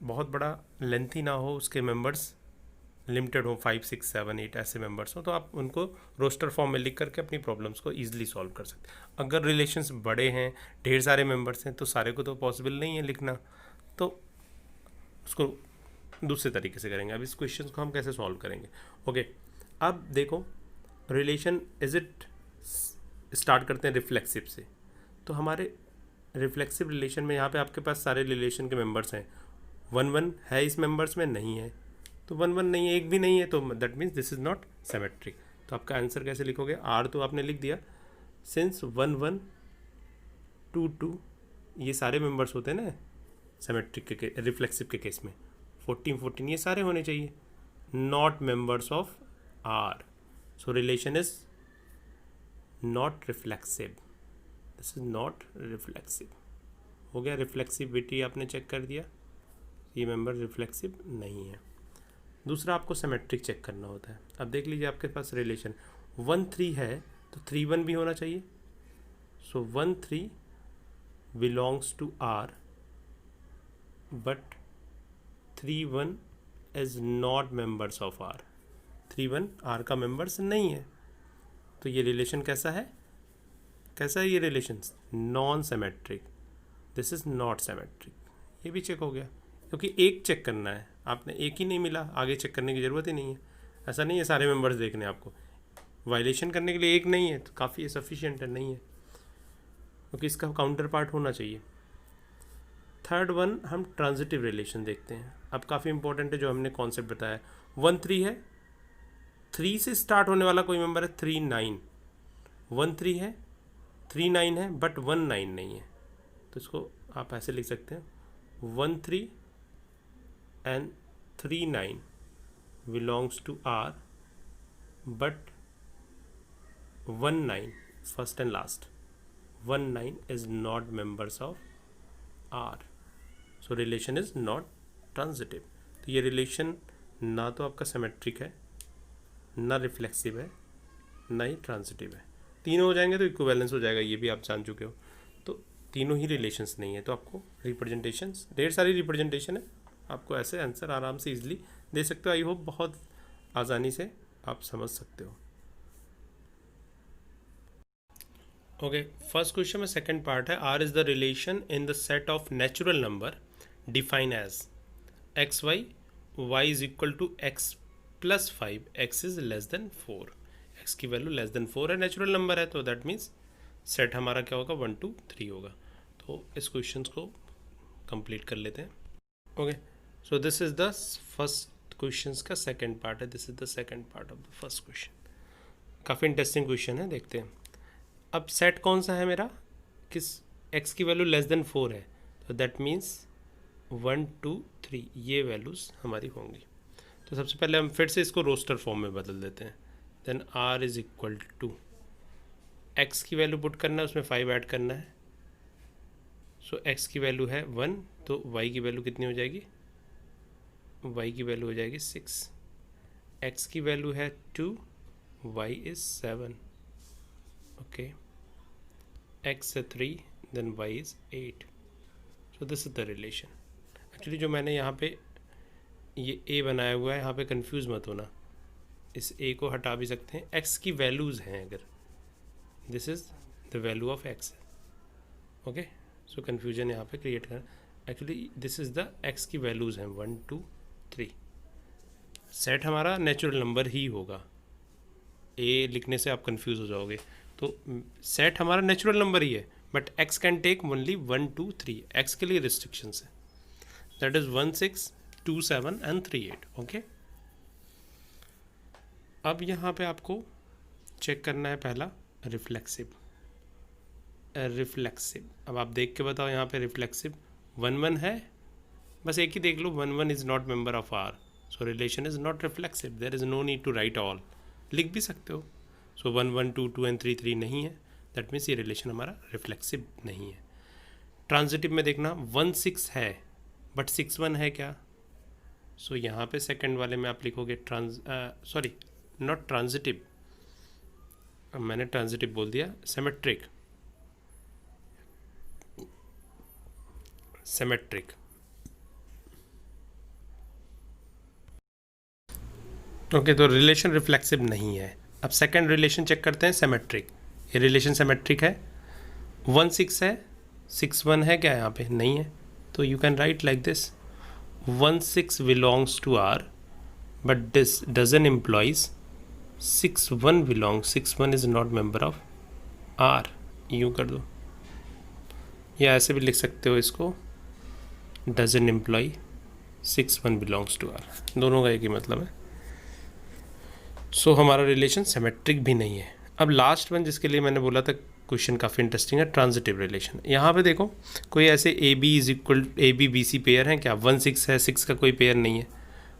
बहुत बड़ा लेंथी ना हो, उसके मेंबर्स लिमिटेड हो, 5 6 7 8 ऐसे मेंबर्स हो, तो आप उनको रोस्टर फॉर्म में लिख करके अपनी प्रॉब्लम्स को ईजिली सॉल्व कर सकते हैं। अगर रिलेशंस बड़े हैं, ढेर सारे मेंबर्स हैं, तो सारे को तो पॉसिबल नहीं है लिखना, तो उसको दूसरे तरीके से करेंगे। अब इस क्वेश्चन को हम कैसे सॉल्व करेंगे। ओके, अब देखो रिलेशन इज इट, स्टार्ट करते हैं रिफ्लेक्सिव से। तो हमारे रिफ्लेक्सिव रिलेशन में यहाँ पे आपके पास सारे रिलेशन के मेंबर्स हैं, 1 1 है इस मेंबर्स में, नहीं है तो 1 1 नहीं है, एक भी नहीं है, तो that means this is not symmetric. तो आपका आंसर कैसे लिखोगे, आर तो आपने लिख दिया, सिंस 1 1 2 2 ये सारे मेंबर्स होते हैं ना सिमेट्रिक के रिफ्लेक्सिव के केस में, 14 ये सारे होने चाहिए, not members of R, so relation is not reflexive, this is not reflexive. हो गया, रिफ्लेक्सिविटी आपने चेक कर दिया, ये मेंबर रिफ्लेक्सिव नहीं है। दूसरा आपको सिमेट्रिक चेक करना होता है। अब देख लीजिए आपके पास रिलेशन 1 3 है तो 3 1 भी होना चाहिए, so 1 3 belongs to R but 3 1 is not members of R, 3 1 R का मेंबर्स नहीं है। तो ये रिलेशन कैसा है, कैसा है ये relation, non symmetric, this is not symmetric. ये भी चेक हो गया, क्योंकि एक चेक करना है, आपने एक ही नहीं मिला, आगे चेक करने की ज़रूरत ही नहीं है। ऐसा नहीं है सारे मेंबर्स देखने आपको, वायलेशन करने के लिए एक नहीं है तो काफ़ी सफिशिएंट है, नहीं है, क्योंकि इसका काउंटर पार्ट होना चाहिए। थर्ड वन हम ट्रांजिटिव रिलेशन देखते हैं। अब काफ़ी इंपॉर्टेंट है जो हमने कॉन्सेप्ट बताया, 1 3 है, 3 से स्टार्ट होने वाला कोई मेंबर है 3 9, 1 3 है, 3 9 है बट 1 9 नहीं है, तो इसको आप ऐसे लिख सकते हैं 1 3 and 3 9 belongs to R but 1 9 first and last 1 9 is not members of R, so relation is not transitive। तो ये रिलेशन ना तो आपका सिमेट्रिक है, ना रिफ्लेक्सिव है, ना ही ट्रांजिटिव है। तीनों हो जाएंगे तो इक्विवेलेंस हो जाएगा, ये भी आप जान चुके हो। तो तीनों ही रिलेशंस नहीं है, तो आपको रिप्रेजेंटेशंस, ढेर सारी रिप्रेजेंटेशन है, आपको ऐसे आंसर आराम से इजीली दे सकते हो। आई होप बहुत आसानी से आप समझ सकते हो। ओके, फर्स्ट क्वेश्चन में सेकंड पार्ट है, R is the relation in the set of natural number define as x y, y is equal to x plus 5, x is less than 4, x की वैल्यू लेस देन 4 है, नेचुरल नंबर है, तो दैट मीन्स सेट हमारा क्या होगा 1 2 3 होगा। तो इस क्वेश्चन को कंप्लीट कर लेते हैं। Okay, so this is the first question का सेकंड पार्ट है, this is the second part of the first question. काफ़ी इंटरेस्टिंग क्वेश्चन है, देखते हैं। अब सेट कौन सा है मेरा, किस एक्स की वैल्यू लेस देन 4 है, तो दैट मीन्स 1 2 3 ये वैल्यूज़ हमारी होंगी। तो सबसे पहले हम फिर से इसको रोस्टर फॉर्म में बदल देते हैं। Then R is equal to x की वैल्यू पुट करना है, उसमें 5 ऐड करना है, सो एक्स की वैल्यू है 1, तो वाई की वैल्यू कितनी हो जाएगी, y की वैल्यू हो जाएगी 6, x की वैल्यू है 2, y इज 7, ओके, x है 3, then y is 8। So this is the relation. Actually जो मैंने यहाँ पे ये a बनाया हुआ है, यहाँ पे कंफ्यूज मत होना, इस a को हटा भी सकते हैं, x की वैल्यूज़ हैं अगर, this is the value of x, okay, so confusion यहाँ पे क्रिएट करना। Actually this is the x की वैल्यूज़ हैं 1 2 3, सेट हमारा नेचुरल नंबर ही होगा, ए लिखने से आप कंफ्यूज हो जाओगे, तो सेट हमारा नेचुरल नंबर ही है, but x can take only 1 2 3, x के लिए रिस्ट्रिक्शंस है, दैट इज 1 6 2 7 एंड 3 8, ओके। अब यहाँ पे आपको चेक करना है पहला रिफ्लेक्सिव, रिफ्लेक्सिव। अब आप देख के बताओ यहाँ पे रिफ्लेक्सिव 1 1 है, बस एक ही देख लो, 1 1 is not member of R, so relation is not reflexive, there is no need to write all, लिख भी सकते हो। सो 1 1 2 2 एंड 3 3 नहीं है, दैट मीन्स ये रिलेशन हमारा रिफ्लेक्सिव नहीं है। ट्रांजिटिव में देखना 1 6 है बट 6 1 है क्या, सो यहाँ पे सेकंड वाले में आप लिखोगे सॉरी नॉट ट्रांजिटिव, मैंने ट्रांजिटिव बोल दिया, सिमेट्रिक, सिमेट्रिक, ओके, तो रिलेशन रिफ्लेक्सिव नहीं है। अब सेकंड रिलेशन चेक करते हैं, सिमेट्रिक, ये रिलेशन सिमेट्रिक है, 1 6 है, 6 1 है क्या यहाँ पे, नहीं है, तो you can write like this, 1 6 belongs to R but this doesn't implies 6 1 belongs, 6 1 is not member of R, यूँ कर दो, या ऐसे भी लिख सकते हो इसको, doesn't imply 6 1 belongs to R, दोनों का एक ही मतलब है। सो हमारा रिलेशन सिमेट्रिक भी नहीं है। अब लास्ट वन जिसके लिए मैंने बोला था क्वेश्चन काफ़ी इंटरेस्टिंग है, ट्रांजिटिव रिलेशन। यहाँ पे देखो कोई ऐसे a b is equal a b b c pair है क्या? 1 6 है, 6 का कोई पेयर नहीं है।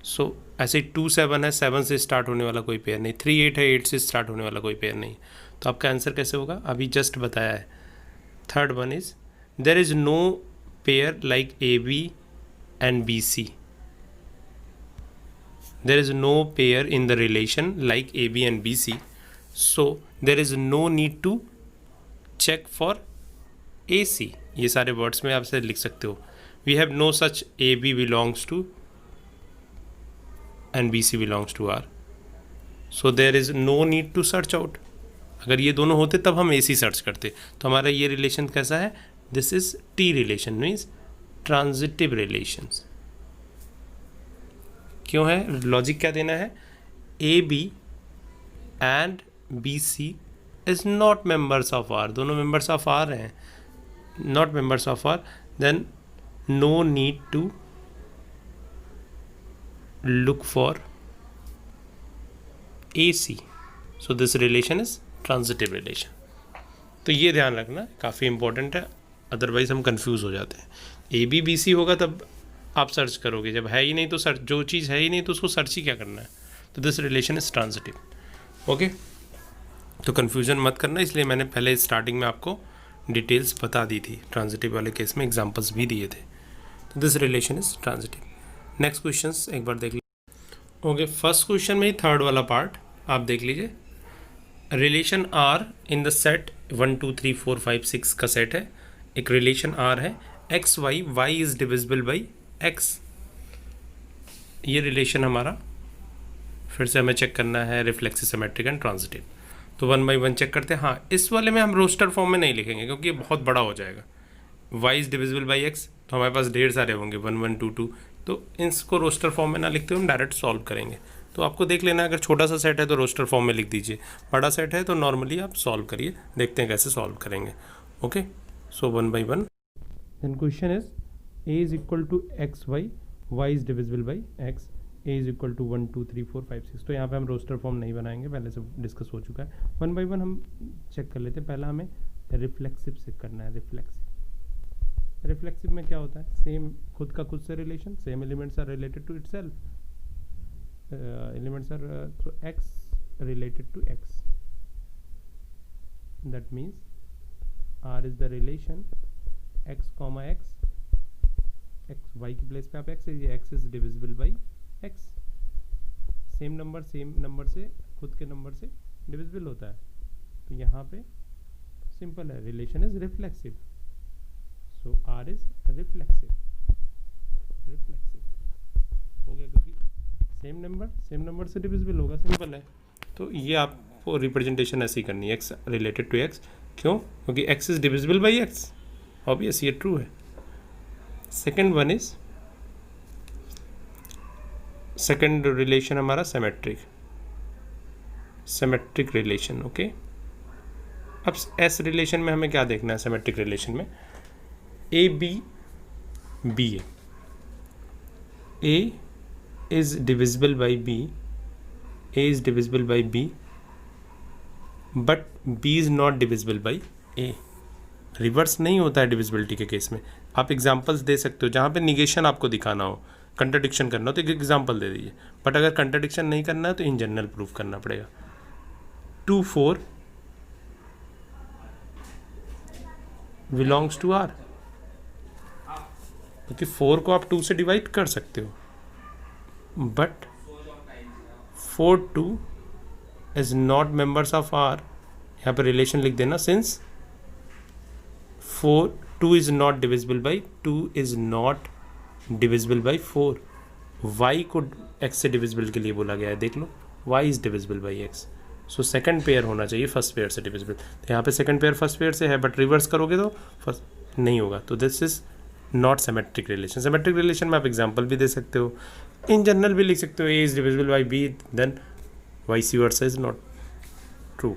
सो ऐसे 2 7 है, 7 से स्टार्ट होने वाला कोई पेयर नहीं। 3 8 है, 8 से स्टार्ट होने वाला कोई पेयर नहीं। तो आपका आंसर कैसे होगा? अभी जस्ट बताया है। Third one is there is no pair like A B and B c. There is no pair in the relation like AB and BC, so there is no need to check for AC. ये सारे वर्ड्स में आप से लिख सकते हो। We have no such AB belongs to and BC belongs to R, so there is no need to search out. अगर ये दोनों होते तब हम AC सर्च करते। तो हमारा ये रिलेशन कैसा है? This is T relation, means transitive relations। क्यों है? लॉजिक क्या देना है? A B and B c is not members of R. दोनों मेंबर्स ऑफ आर हैं, not members of R, then no need to look for A c. So this relation is transitive relation. तो ये ध्यान रखना, काफ़ी इंपॉर्टेंट है, अदरवाइज हम कंफ्यूज हो जाते हैं। ए बी बी सी होगा तब आप सर्च करोगे, जब है ही नहीं तो सर्च, जो चीज़ है ही नहीं तो उसको सर्च ही क्या करना है? तो this relation is transitive. Okay, तो कन्फ्यूजन मत करना, इसलिए मैंने पहले स्टार्टिंग में आपको डिटेल्स बता दी थी। ट्रांजिटिव वाले केस में एग्जांपल्स भी दिए थे। तो this relation is transitive. Next question एक बार देख लीजिए। ओके, फर्स्ट क्वेश्चन में ही थर्ड वाला पार्ट आप देख लीजिए। Relation R in the set 1 2 3 4 5 6 का सेट है। एक रिलेशन आर है, x y, y is divisible by x. ये रिलेशन हमारा फिर से हमें चेक करना है, रिफ्लेक्सिव, सिमेट्रिक एंड ट्रांजिटिव। तो 1 बाई 1 चेक करते हैं। हाँ, इस वाले में हम रोस्टर फॉर्म में नहीं लिखेंगे क्योंकि ये बहुत बड़ा हो जाएगा। y is divisible by x, तो हमारे पास ढेर सारे होंगे 1 1 2 2, तो इसको रोस्टर फॉर्म में ना लिखते हुए हम डायरेक्ट सॉल्व करेंगे। तो आपको देख लेना, अगर छोटा सा सेट है तो रोस्टर फॉर्म में लिख दीजिए, बड़ा सेट है तो नॉर्मली आप सॉल्व करिए, देखते हैं कैसे सॉल्व करेंगे। Okay, so 1 by 1। Then question is a is equal to x y, y is divisible by x, a is equal to 1 2 3 4 5 6। तो यहाँ पे हम रोस्टर फॉर्म नहीं बनाएंगे, पहले से डिस्कस हो चुका है। 1 बाई 1 हम चेक कर लेते हैं। पहला हमें रिफ्लेक्सिव से करना है। रिफ्लेक्सिव में क्या होता है? सेम, खुद का खुद से relation, same elements are related to itself, elements are so x related to x, that means r is the relation x comma x, x y की प्लेस पे आप x, ये x is divisible by x। Same number से, खुद के नंबर से डिविजिबल होता है। तो यहाँ पे सिंपल है, relation is reflexive, so r is reflexive हो गया, क्योंकि सेम नंबर से डिविजिबल होगा, सिंपल है। तो ये आपको रिप्रेजेंटेशन ऐसी करनी है, x रिलेटेड टू x। क्यों? क्योंकि x is divisible by x, obvious, ये ट्रू है। Second one is, second relation हमारा सिमेट्रिक रिलेशन। ओके, अब एस रिलेशन में हमें क्या देखना है? सिमेट्रिक रिलेशन में ए b b a is divisible by b, a is divisible by b, but b is not divisible by a. Reverse नहीं होता है डिविजिबिलिटी के केस में। आप एग्जांपल्स दे सकते हो जहाँ पे निगेशन आपको दिखाना हो, कंट्राडिक्शन करना हो तो एक एग्जांपल दे दीजिए, बट अगर कंट्राडिक्शन नहीं करना है तो इन जनरल प्रूफ करना पड़ेगा। 2 4 बिलोंग्स टू आर, क्योंकि 4 को आप 2 से डिवाइड कर सकते हो, but 4 2 is not members of R. यहाँ पर रिलेशन लिख देना, since 2 is not divisible by 2 is not divisible by 4। y को x से डिविजिबल के लिए बोला गया है, देख लो, y is divisible by x, so second pair होना चाहिए फर्स्ट पेयर से डिविजिबल। तो यहाँ पे सेकंड पेयर फर्स्ट पेयर से है, बट रिवर्स करोगे तो फर्स्ट नहीं होगा, तो this is not symmetric relation. Symmetric relation में आप एग्जांपल भी दे सकते हो, इन जनरल भी लिख सकते हो, a is divisible by b, then vice versa is not true।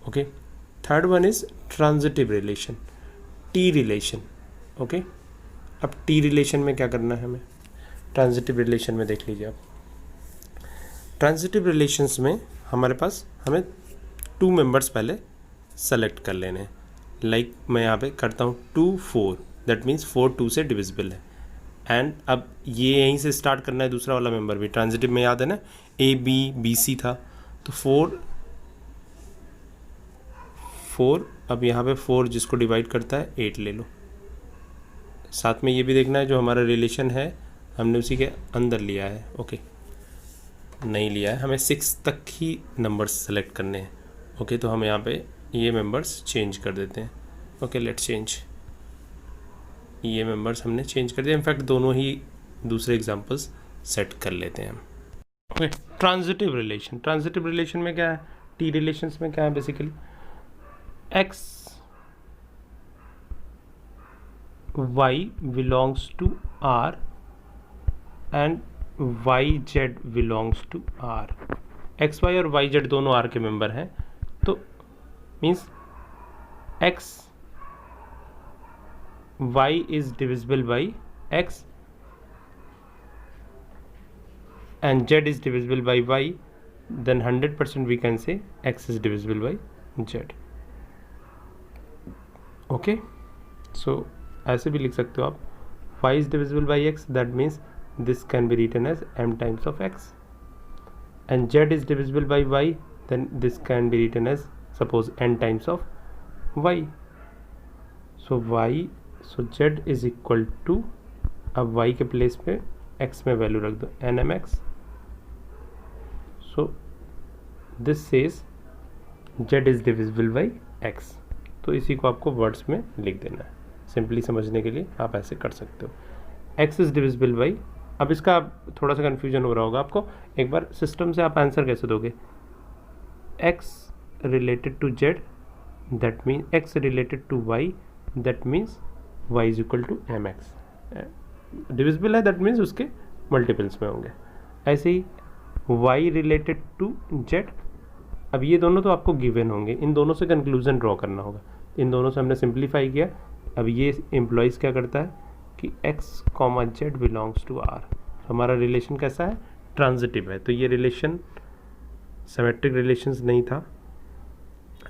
Okay, third one is transitive relation, T relation. Okay, अब टी रिलेशन में क्या करना है हमें? ट्रांजिटिव रिलेशन में देख लीजिए आप, ट्रांजिटिव रिलेशंस में हमारे पास हमें 2 मेंबर्स पहले सेलेक्ट कर लेने हैं। लाइक मैं यहाँ पे करता हूँ 2 4, दैट मीन्स 4 2 से डिविजिबल है। एंड अब ये यहीं से स्टार्ट करना है, दूसरा वाला मेंबर भी ट्रांजिटिव में याद है ना, ए बी बी सी था, तो 4 अब यहाँ पे 4 जिसको डिवाइड करता है 8 ले लो। साथ में ये भी देखना है जो हमारा रिलेशन है हमने उसी के अंदर लिया है, ओके नहीं लिया है, हमें 6 तक ही नंबर्स सेलेक्ट करने हैं। ओके तो हम यहाँ पे ये मेंबर्स चेंज कर देते हैं। ओके लेट्स चेंज, ये मेंबर्स हमने चेंज कर दिया। इनफैक्ट दोनों ही दूसरे एग्जांपल्स सेट कर लेते हैं हम। ओके ट्रांजिटिव रिलेशन में क्या है, टी रिलेशंस में क्या है basically, x y belongs to R and y z belongs to R. X y और वाई जेड दोनों आर के मेंबर हैं, तो means x y is divisible by x and z is divisible by y, then 100% we can say x is divisible by z. Okay, so ऐसे भी लिख सकते हो आप, y is divisible by x, that means this can be written as m times of x, and z is divisible by y, then this can be written as suppose n times of y. So z is equal to, अब y के प्लेस पे x में वैल्यू रख दो nmx, so this says z is divisible by x। तो इसी को आपको वर्ड्स में लिख देना है, सिंपली समझने के लिए आप ऐसे कर सकते हो, x is divisible by, अब इसका थोड़ा सा कन्फ्यूजन हो रहा होगा आपको, एक बार सिस्टम से आप आंसर कैसे दोगे, x related to z, that means x related to y, that means y is equal to mx, divisible है दैट मीन्स उसके मल्टीपल्स में होंगे। ऐसे ही y रिलेटेड टू z, अब ये दोनों तो आपको गिवन होंगे, इन दोनों से कंक्लूजन ड्रॉ करना होगा, इन दोनों से हमने सिंप्लीफाई किया। अब ये एम्प्लॉइज क्या करता है कि x comma z belongs to r, हमारा रिलेशन कैसा है, ट्रांजिटिव है, तो ये रिलेशन सिमेट्रिक रिलेशंस नहीं था,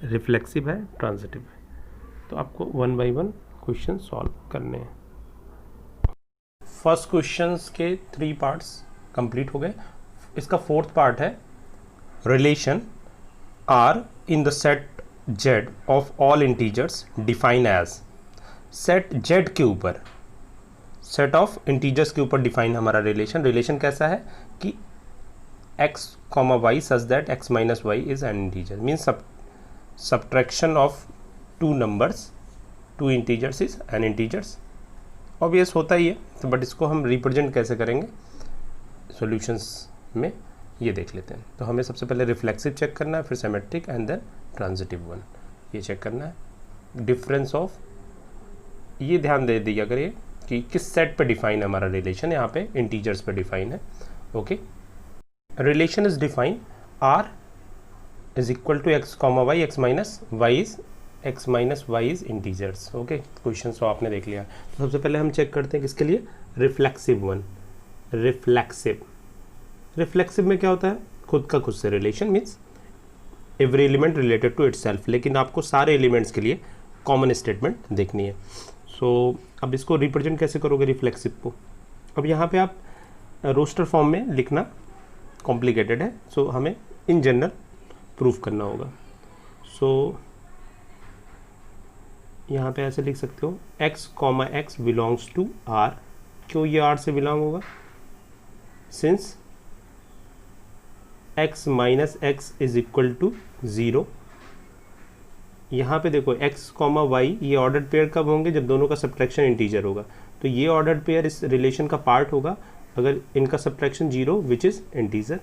रिफ्लेक्सिव है, ट्रांजिटिव है। तो आपको 1 बाय 1 क्वेश्चन सॉल्व करने हैं। फर्स्ट क्वेश्चंस के 3 पार्ट्स कंप्लीट हो गए, इसका 4th पार्ट है relation R in the set z of all integers define as, set z के ऊपर, सेट ऑफ इंटीजर्स के ऊपर डिफाइन हमारा रिलेशन कैसा है कि x comma y such that x minus y is an integer, means subtraction of 2 numbers, 2 integers is an integers, obvious होता ही है, तो बट इसको हम रिप्रेजेंट कैसे करेंगे सॉल्यूशंस में ये देख लेते हैं। तो हमें सबसे पहले रिफ्लेक्सिव चेक करना है, फिर symmetric and then transitive one, ये चेक करना है। डिफरेंस ऑफ, ये ध्यान दे दिया करिए कि किस सेट पे डिफाइन है हमारा रिलेशन, यहाँ पे इंटीजर्स पे डिफाइन है। Okay, relation is define R is equal to x comma y, x minus y is integers. Okay, question तो आपने देख लिया। तो सबसे पहले हम चेक करते हैं किसके लिए, रिफ्लेक्सिव वन। रिफ्लेक्सिव में क्या होता है, खुद का खुद से relation, means every element related to itself, लेकिन आपको सारे एलिमेंट्स के लिए कॉमन स्टेटमेंट देखनी है। सो अब इसको रिप्रेजेंट कैसे करोगे रिफ्लेक्सिव को, अब यहाँ पे आप रोस्टर फॉर्म में लिखना कॉम्प्लिकेटेड है, सो हमें इन जनरल प्रूफ करना होगा। सो यहाँ पे ऐसे लिख सकते हो, x comma x belongs to r, क्यों ये r से बिलोंग होगा, since x minus x is equal to 0। यहाँ पे देखो x कॉमा वाई, ये ऑर्डर्ड पेयर कब होंगे, जब दोनों का सब्ट्रैक्शन इंटीजर होगा, तो ये ऑर्डर्ड पेयर इस रिलेशन का पार्ट होगा अगर इनका subtraction 0 which is integer,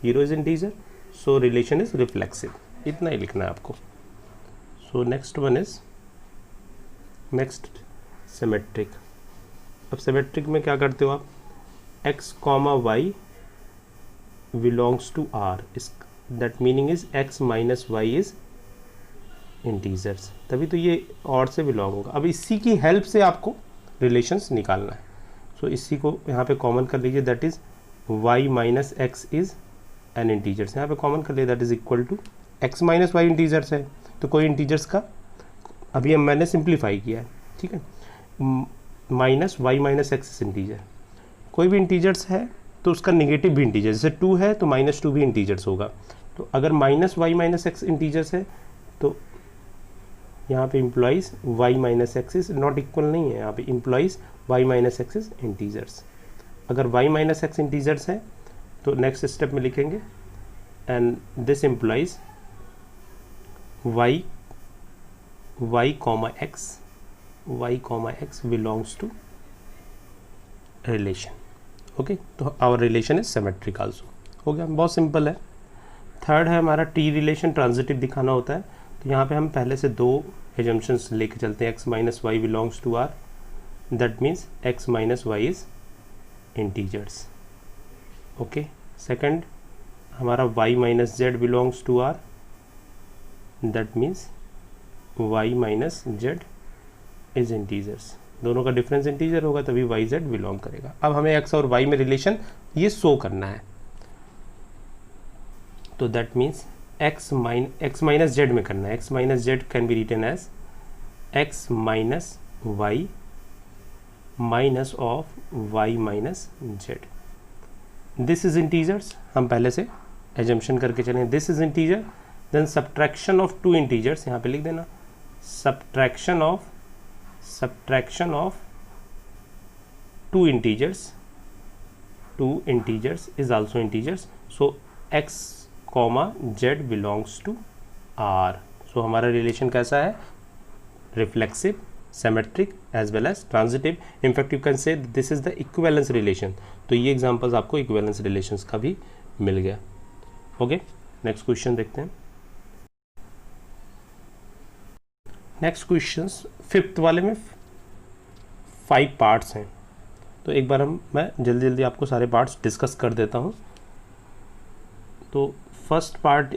0 is integer, so relation is reflexive. इतना ही लिखना है आपको। So next one is symmetric. अब सिमेट्रिक में क्या करते हो आप, x comma y belongs to r, that meaning is x minus y is integers, तभी तो ये और से बिलोंग होगा। अब इसी की हेल्प से आपको रिलेशंस निकालना है। सो इसी को यहाँ पे कॉमन कर लीजिए, that is y minus x is an integers, यहाँ पे कॉमन कर लीजिए, that is equal to x minus y integers है, तो कोई इंटीजर्स का अभी हम मैंने सिंप्लीफाई किया है, ठीक है। Minus Y minus x integer, कोई भी इंटीजर्स है तो उसका निगेटिव भी इंटीजर, जैसे 2 है तो -2 भी इंटीजर्स होगा। तो अगर minus Y minus x integers है तो यहाँ पे implies y minus x is not equal नहीं है, यहाँ पे implies y minus x is integers. अगर वाई माइनस एक्स इंटीजर्स है तो नेक्स्ट स्टेप में लिखेंगे and this implies y comma x belongs to relation, okay. तो our relation is symmetric also, हो गया, बहुत सिंपल है। थर्ड है हमारा टी रिलेशन, ट्रांजिटिव दिखाना होता है। तो यहाँ पे हम पहले से 2 एजम्पशंस लेके चलते हैं, x minus y belongs to R, that means x minus y is integers, okay. Second हमारा y minus z belongs to R, that means y minus z is integers. दोनों का डिफरेंस इंटीजर होगा तभी वाई जेड बिलोंग करेगा। अब हमें x और y में रिलेशन ये शो करना है, तो that means x minus Z में करना है। x minus Z can be written as x minus Y minus of y minus Z. This is integers, हम पहले से एजम्पशन करके चलें, this is integer, then subtraction of 2 integers, यहाँ पे लिख देना subtraction of 2 integers is also integers, so x comma z belongs to r। so हमारा रिलेशन कैसा है, reflexive, symmetric as well as transitive. In fact you can say this is the equivalence relation. तो ये एग्जांपल्स आपको इक्विवेलेंस रिलेशंस का भी मिल गया, ओके। नेक्स्ट क्वेश्चन देखते हैं। नेक्स्ट क्वेश्चंस 5th वाले में 5 पार्ट्स हैं, तो एक बार मैं जल्दी आपको सारे पार्ट्स डिस्कस कर देता हूँ। तो फर्स्ट पार्ट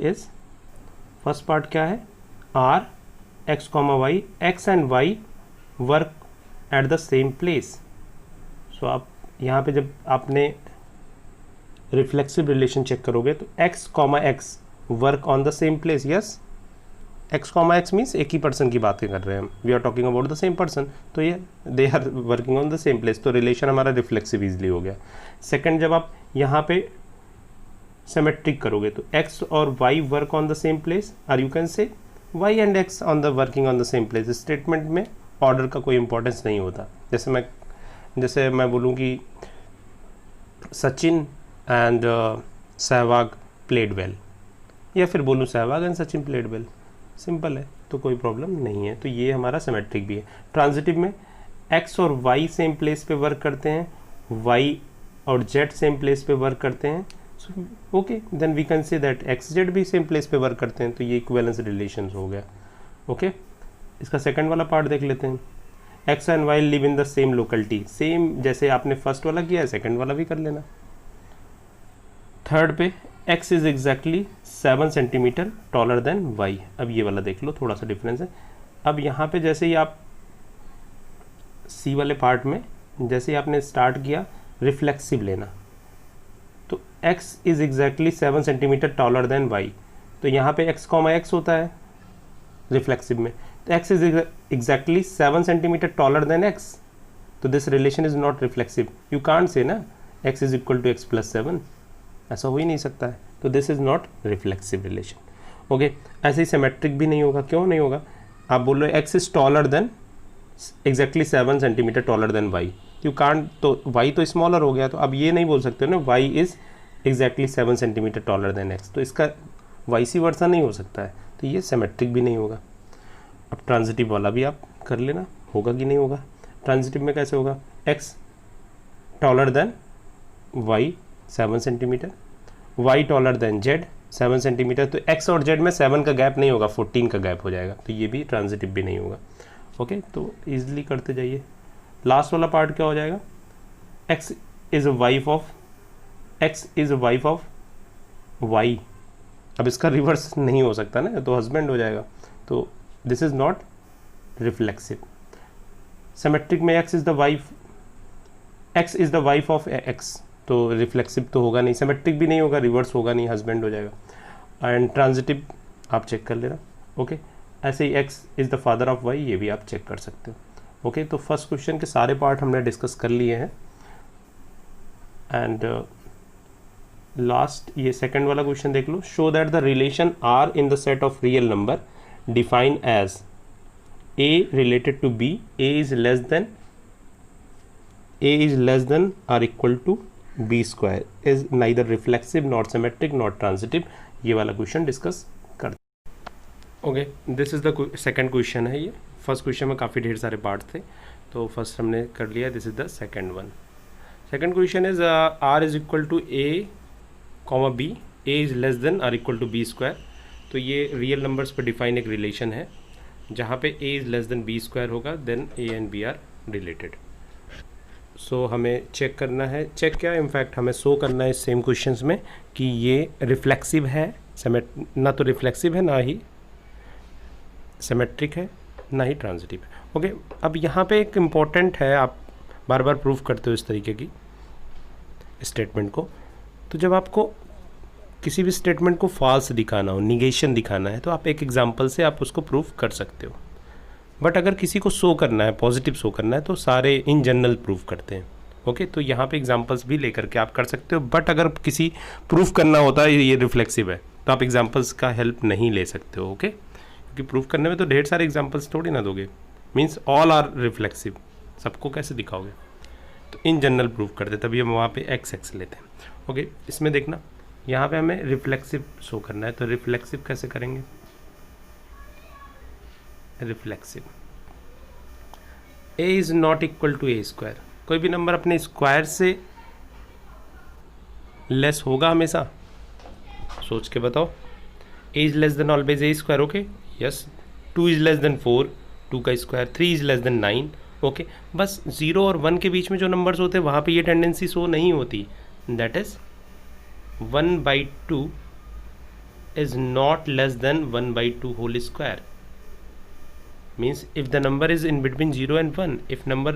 क्या है, R x comma y, x and y work at the same place. So आप यहाँ पे जब आपने रिफ्लेक्सिव रिलेशन चेक करोगे तो X comma X work on the same place, yes. X comma X means एक ही पर्सन की बातें कर रहे हैं हम, we are talking about the same person, तो ये they are working on the same place, तो रिलेशन हमारा रिफ्लेक्सिव इजली हो गया। सेकंड, जब आप यहाँ पे सिमेट्रिक करोगे तो एक्स और y work on the same place, और you can say y and x on the working on the same place. Statement में ऑर्डर का कोई इंपॉर्टेंस नहीं होता। जैसे मैं बोलूँ कि Sachin and Sehwag played well, या फिर बोलूँ Sehwag and Sachin played well, simple है, तो कोई प्रॉब्लम नहीं है। तो ये हमारा सिमेट्रिक भी है। ट्रांजिटिव में x और y सेम प्लेस पे वर्क करते हैं, y और z सेम प्लेस पे वर्क करते हैं, okay, then we can say that x z भी सेम प्लेस पे वर्क करते हैं, तो ये इक्विवेलेंस रिलेशन हो गया, ओके। इसका सेकंड वाला पार्ट देख लेते हैं। x and y live in the same locality, same जैसे आपने फर्स्ट वाला किया है सेकंड वाला भी कर लेना। थर्ड पे x is exactly 7 centimetre taller then y। अब ये वाला देख लो, थोड़ा सा डिफरेंस है। अब यहाँ पे जैसे ही आप सी वाले पार्ट में जैसे ही आपने स्टार्ट किया रिफ्लेक्सिव लेना, तो x is exactly 7 centimetre taller then y, तो यहाँ पे x कॉमा x होता है रिफ्लेक्सिव में, तो x is exactly 7 centimetre taller than x, तो this relation is not reflexive. You can't say ना x is equal to x plus 7, ऐसा हो ही नहीं सकता है, तो this is not reflexive relation, okay. ऐसे ही सिमेट्रिक भी नहीं होगा, क्यों नहीं होगा, आप बोल रहे हो x is taller than exactly 7 centimetre taller then y, you can't, तो y तो स्मॉलर हो गया, तो अब ये नहीं बोल सकते ना y is exactly 7 centimetre taller than x, तो इसका वाइसी वर्सा नहीं हो सकता है, तो ये सिमेट्रिक भी नहीं होगा। अब ट्रांजिटिव वाला भी आप कर लेना, होगा कि नहीं होगा। ट्रांजिटिव में कैसे होगा, x taller than y 7 centimetre, y taller than z 7 centimetre, तो x और z में 7 का गैप नहीं होगा, 14 का गैप हो जाएगा, तो ये भी ट्रांजिटिव भी नहीं होगा, ओके। तो ईजिली करते जाइए। लास्ट वाला पार्ट क्या हो जाएगा, x is a wife of y। अब इसका रिवर्स नहीं हो सकता ना, तो हस्बैंड हो जाएगा, तो this is not reflexive. Symmetric में x is the wife of x, तो रिफ्लेक्सिव तो होगा नहीं, सिमेट्रिक भी नहीं होगा, रिवर्स होगा नहीं, हस्बैंड हो जाएगा। एंड ट्रांजिटिव आप चेक कर लेना, ओके। ऐसे ही x is the father of y, ये भी आप चेक कर सकते हो। ओके, तो फर्स्ट क्वेश्चन के सारे पार्ट हमने डिस्कस कर लिए हैं। एंड लास्ट ये सेकंड वाला क्वेश्चन देख लो। Show that the relation R in the set of real number define as a related to b, a is less than or equal to b square, is neither reflexive nor symmetric nor transitive। ये वाला क्वेश्चन डिस्कस करते हैं। Okay, this is the second question है। ये फर्स्ट क्वेश्चन में काफ़ी ढेर सारे पार्ट थे, तो फर्स्ट हमने कर लिया। This is the second one. Second question is R is equal to a comma b, a is less than और इक्वल टू बी स्क्वायर। तो ये रियल नंबर्स पर डिफाइन एक रिलेशन है जहाँ पे a is less than b square होगा, then a and b are related. So हमें चेक करना है, चेक क्या इनफैक्ट हमें शो करना है इस सेम क्वेश्चंस में कि ये रिफ्लेक्सिव है, ना तो रिफ्लेक्सिव है, ना ही सिमेट्रिक है, ना ही ट्रांजिटिव है। ओके, अब यहाँ पे एक इम्पॉर्टेंट है, आप बार बार प्रूफ करते हो इस तरीके की स्टेटमेंट को, तो जब आपको किसी भी स्टेटमेंट को फॉल्स दिखाना हो, निगेशन दिखाना है, तो आप एक एग्जांपल से आप उसको प्रूफ कर सकते हो। बट अगर किसी को शो करना है, पॉजिटिव शो करना है, तो सारे इन जनरल प्रूफ करते हैं। ओके, तो यहाँ पे एग्जांपल्स भी लेकर के आप कर सकते हो। बट अगर किसी प्रूफ करना होता है ये रिफ्लेक्सिव है, तो आप एग्जांपल्स का हेल्प नहीं ले सकते हो। ओके, क्योंकि प्रूफ करने में तो ढेर सारे एग्जाम्पल्स थोड़ी ना दोगे, मीन्स ऑल आर रिफ्लेक्सिव, सबको कैसे दिखाओगे। तो इन जनरल प्रूफ करते, तभी हम वहाँ पे एक्स लेते हैं। ओके, इसमें देखना, यहाँ पे हमें रिफ्लेक्सिव शो करना है, तो रिफ्लेक्सिव कैसे करेंगे। Reflexive a is not equal to A square, कोई भी नंबर अपने स्क्वायर से लेस होगा हमेशा, सोच के बताओ। a is less then always a square, okay yes. 2 is less than 4, 2 का square. 3 is less then 9, okay. बस 0 और 1 के बीच में जो नंबर्स होते हैं वहाँ पे ये टेंडेंसी शो नहीं होती, that is 1/2 is not less than 1/2 whole square, means if the number is in between 0 and 1, if number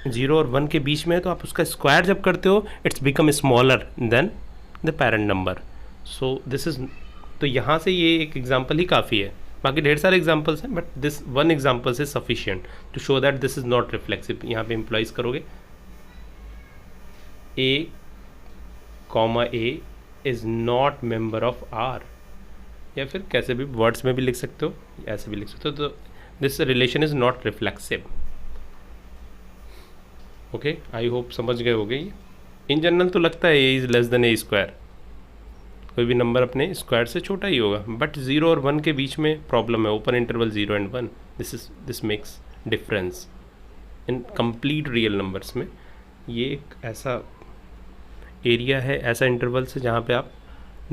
0 और 1 के बीच में है, तो आप उसका स्क्वायर जब करते हो it's become smaller than the parent number. So this is, तो यहाँ से ये एक एग्जाम्पल ही काफ़ी है, बाकी ढेर सारे एग्जाम्पल्स हैं, but this one example is sufficient to show that this is not reflexive. यहाँ पे इम्प्लॉइज करोगे a comma a is not member of R, या फिर कैसे भी वर्ड्स में भी लिख सकते हो, ऐसे भी लिख सकते हो। तो this relation is not reflexive. Okay, I hope समझ गए होगे ये। इन जनरल तो लगता है ए is less than a square, कोई भी नंबर अपने स्क्वायर से छोटा ही होगा, बट 0 और 1 के बीच में प्रॉब्लम है, open interval 0 and 1, this makes difference in complete real numbers में। ये एक ऐसा एरिया है, ऐसा इंटरवल से जहाँ पे आप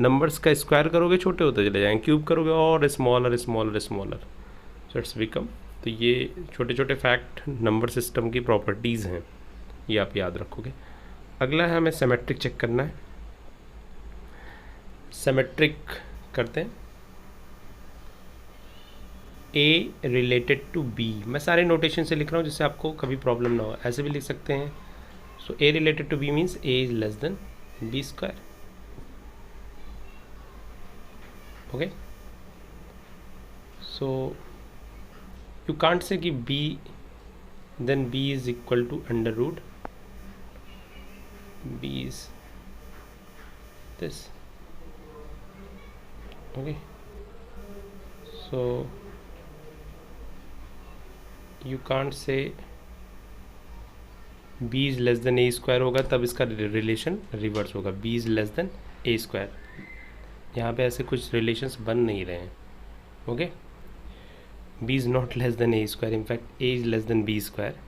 नंबर्स का स्क्वायर करोगे छोटे होते चले जाएंगे, क्यूब करोगे और smaller smaller smaller, so it's become. तो ये छोटे छोटे फैक्ट नंबर सिस्टम की प्रॉपर्टीज़ हैं, ये आप याद रखोगे। अगला है हमें सिमेट्रिक चेक करना है। सिमेट्रिक करते हैं, ए रिलेटेड टू बी, मैं सारे नोटेशन से लिख रहा हूँ जिससे आपको कभी प्रॉब्लम ना हो, ऐसे भी लिख सकते हैं। So a related to b means a is less than b square. Okay. So you can't say कि b then b is equal to under root b is this. Okay. So you can't say b is less than a square होगा, तब इसका रिलेशन रिवर्स होगा, b is less than a square. यहाँ पे ऐसे कुछ रिलेशंस बन नहीं रहे हैं। Okay, b is not less than a square, in fact a is less then b square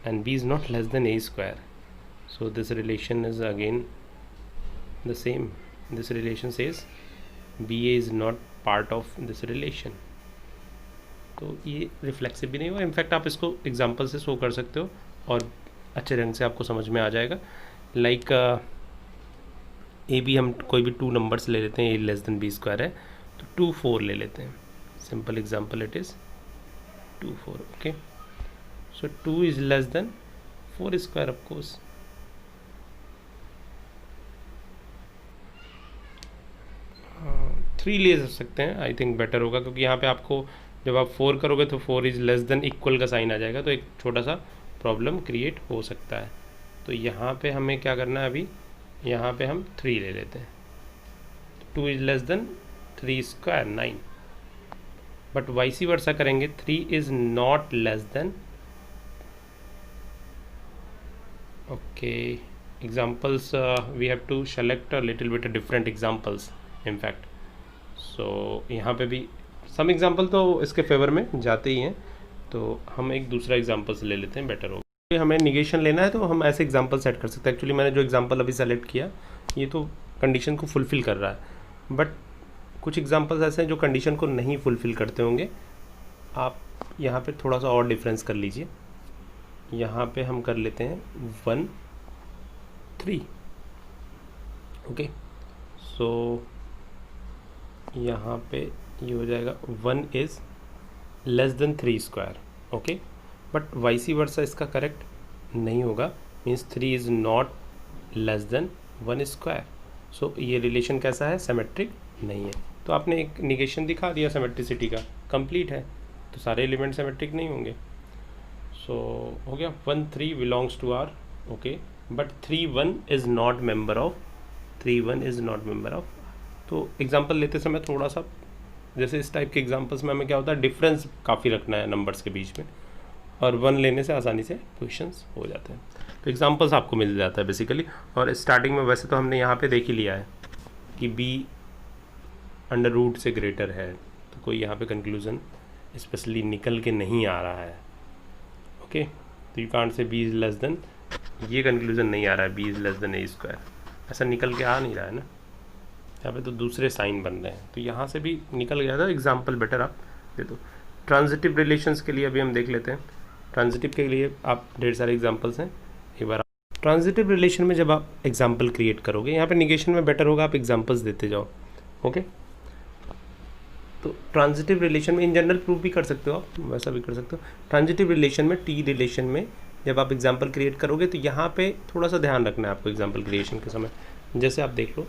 and b is not less than a square, so this relation is again the same. This relation says b is not part of this relation, तो ये रिफ्लेक्सिव भी नहीं हुआ। इनफैक्ट आप इसको एग्जाम्पल से शो कर सकते हो और अच्छे ढंग से आपको समझ में आ जाएगा। लाइक ए बी, हम कोई भी 2 नंबर्स ले लेते हैं, ए लेस देन बी स्क्वायर है, तो 2 4 ले लेते हैं। Simple example, it is 2 4। Okay, so 2 is less than 4 square of course. 3 ले सकते हैं, आई थिंक बेटर होगा, क्योंकि यहाँ पे आपको जब आप 4 करोगे तो 4 इज़ लेस देन इक्वल का साइन आ जाएगा, तो एक छोटा सा प्रॉब्लम क्रिएट हो सकता है। तो यहाँ पे हमें क्या करना है, अभी यहाँ पे हम 3 ले लेते हैं। 2 is less than 3 square 9, but vice versa करेंगे 3 is not less than. Okay, examples we have to select a little bit different examples in fact. so यहाँ पे भी some example तो इसके फेवर में जाते ही हैं, तो हम एक दूसरा एग्जाम्पल्स ले लेते हैं, बेटर होगा। हमें निगेशन लेना है तो हम ऐसे एग्जाम्पल सेट कर सकते हैं। एक्चुअली मैंने जो एग्जाम्पल अभी सेलेक्ट किया ये तो कंडीशन को फुलफ़िल कर रहा है, बट कुछ एग्जाम्पल्स ऐसे हैं जो कंडीशन को नहीं फुलफ़िल करते होंगे। आप यहाँ पे थोड़ा सा और डिफरेंस कर लीजिए। यहाँ पे हम कर लेते हैं 1 3। ओके, सो यहाँ पे ये हो जाएगा 1 is less than 3 square. Okay, but vice versa इसका करेक्ट नहीं होगा, means 3 is not less than 1 square. So ये रिलेशन कैसा है, सिमेट्रिक नहीं है। तो आपने एक निगेशन दिखा दिया सिमेट्रिसिटी का, कंप्लीट है, तो सारे एलिमेंट सिमेट्रिक नहीं होंगे। सो हो गया 1 3 belongs to R. Okay, but 3 1 is not member of, 3 1 is not member of. तो एग्जांपल लेते समय थोड़ा सा, जैसे इस टाइप के एग्जांपल्स में हमें क्या होता है, डिफरेंस काफ़ी रखना है नंबर्स के बीच में, और 1 लेने से आसानी से क्वेश्चंस हो जाते हैं। तो एग्जांपल्स आपको मिल जाता है बेसिकली। और स्टार्टिंग में वैसे तो हमने यहाँ पे देख ही लिया है कि b अंडर रूट से ग्रेटर है, तो कोई यहाँ पे कंक्लूज़न स्पेशली निकल के नहीं आ रहा है। ओके, तो यू कांट से b इज़ लेस देन, ये कंक्लूज़न नहीं आ रहा है b is less then a square, ऐसा निकल के आ नहीं रहा है ना। यहाँ पे तो दूसरे साइन बन रहे हैं, तो यहाँ से भी निकल गया था। एग्जाम्पल बेटर आप दे दो। ट्रांजिटिव रिलेशंस के लिए अभी हम देख लेते हैं। ट्रांजिटिव के लिए आप ढेर सारे एग्जाम्पल्स हैं, एक बार ट्रांजिटिव रिलेशन में जब आप एग्जाम्पल क्रिएट करोगे, यहाँ पे निगेशन में बेटर होगा आप एग्जाम्पल्स देते जाओ। ओके, तो ट्रांजिटिव रिलेशन में इन जनरल प्रूफ भी कर सकते हो आप, वैसा भी कर सकते हो। ट्रांजिटिव रिलेशन में, टी रिलेशन में जब आप एग्जाम्पल क्रिएट करोगे तो यहाँ पे थोड़ा सा ध्यान रखना है आपको एग्जाम्पल क्रिएशन के समय। जैसे आप देख लो,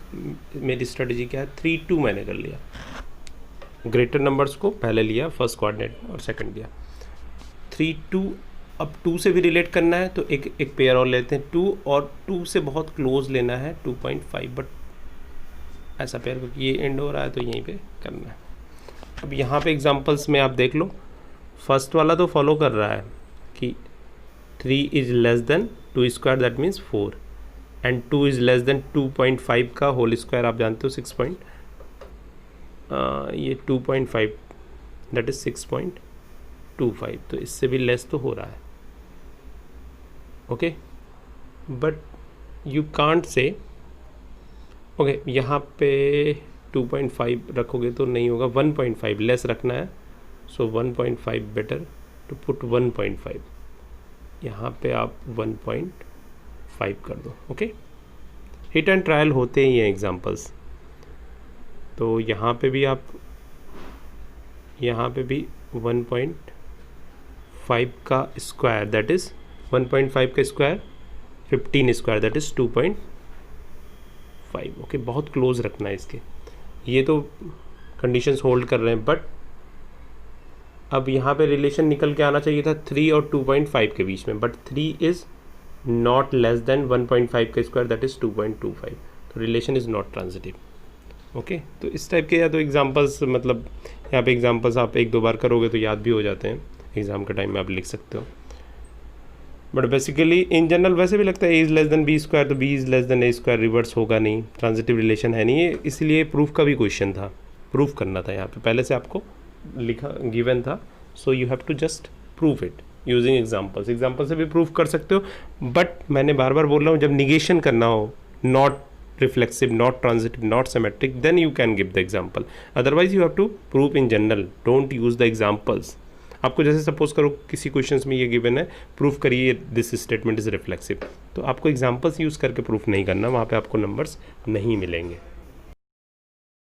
मेरी स्ट्रेटजी क्या है, 3 2 मैंने कर लिया, ग्रेटर नंबर्स को पहले लिया, फर्स्ट कोऑर्डिनेट और सेकंड लिया। 3 2, अब 2 से भी रिलेट करना है तो एक पेयर और लेते हैं 2, और 2 से बहुत क्लोज लेना है 2.5, बट ऐसा पेयर क्योंकि ये एंड हो रहा है तो यहीं पे करना है। अब यहाँ पे एग्जांपल्स में आप देख लो, फर्स्ट वाला तो फॉलो कर रहा है कि 3 is less then 2 square, that means 4, and 2 is less then 2.5 का होल स्क्वायर आप जानते हो 6 ये 2.5 दैट इज़ 6.25, तो इससे भी लेस तो हो रहा है। ओके, बट यू कांट से, ओके यहाँ पे 2.5 रखोगे तो नहीं होगा, 1.5 लेस रखना है, सो 1.5 बेटर टू पुट 1.5, यहाँ पे आप 1.5 कर दो। ओके, हिट एंड ट्रायल होते ही हैं एग्जांपल्स, तो यहाँ पे भी आप, यहाँ पे भी 1.5 का स्क्वायर दैट इज़ 1.5 का square 15 square that is 2.5। Okay, बहुत क्लोज रखना है इसके, ये तो कंडीशंस होल्ड कर रहे हैं, बट अब यहाँ पे रिलेशन निकल के आना चाहिए था 3 और 2.5 के बीच में, but 3 is not less then 1.5 का स्क्वायर दैट इज़ 2.25, तो relation is not transitive. Okay, तो इस टाइप के या तो एग्जांपल्स, मतलब यहाँ पे एग्जांपल्स आप 1-2 बार करोगे तो याद भी हो जाते हैं, एग्ज़ाम के टाइम में आप लिख सकते हो। बट बेसिकली इन जनरल वैसे भी लगता है ए is less than b square, तो b is less than a square reverse होगा नहीं, ट्रांजिटिव रिलेशन है नहीं ये, इसलिए प्रूफ का भी क्वेश्चन था, प्रूफ करना था। यहाँ पे पहले से आपको लिखा गिवन था, so you have to just prove it using examples. Example से भी प्रूफ कर सकते हो, बट मैंने बार बार बोल रहा हूँ जब निगेशन करना हो, not reflexive, not transitive, not symmetric, then you can give the example, otherwise you have to prove in general, don't use the examples. आपको जैसे सपोज करो किसी क्वेश्चंस में ये गिवन है, प्रूफ करिए दिस स्टेटमेंट इज रिफ्लेक्सिव, तो आपको एग्जांपल्स यूज़ करके प्रूफ नहीं करना, वहाँ पे आपको नंबर्स नहीं मिलेंगे।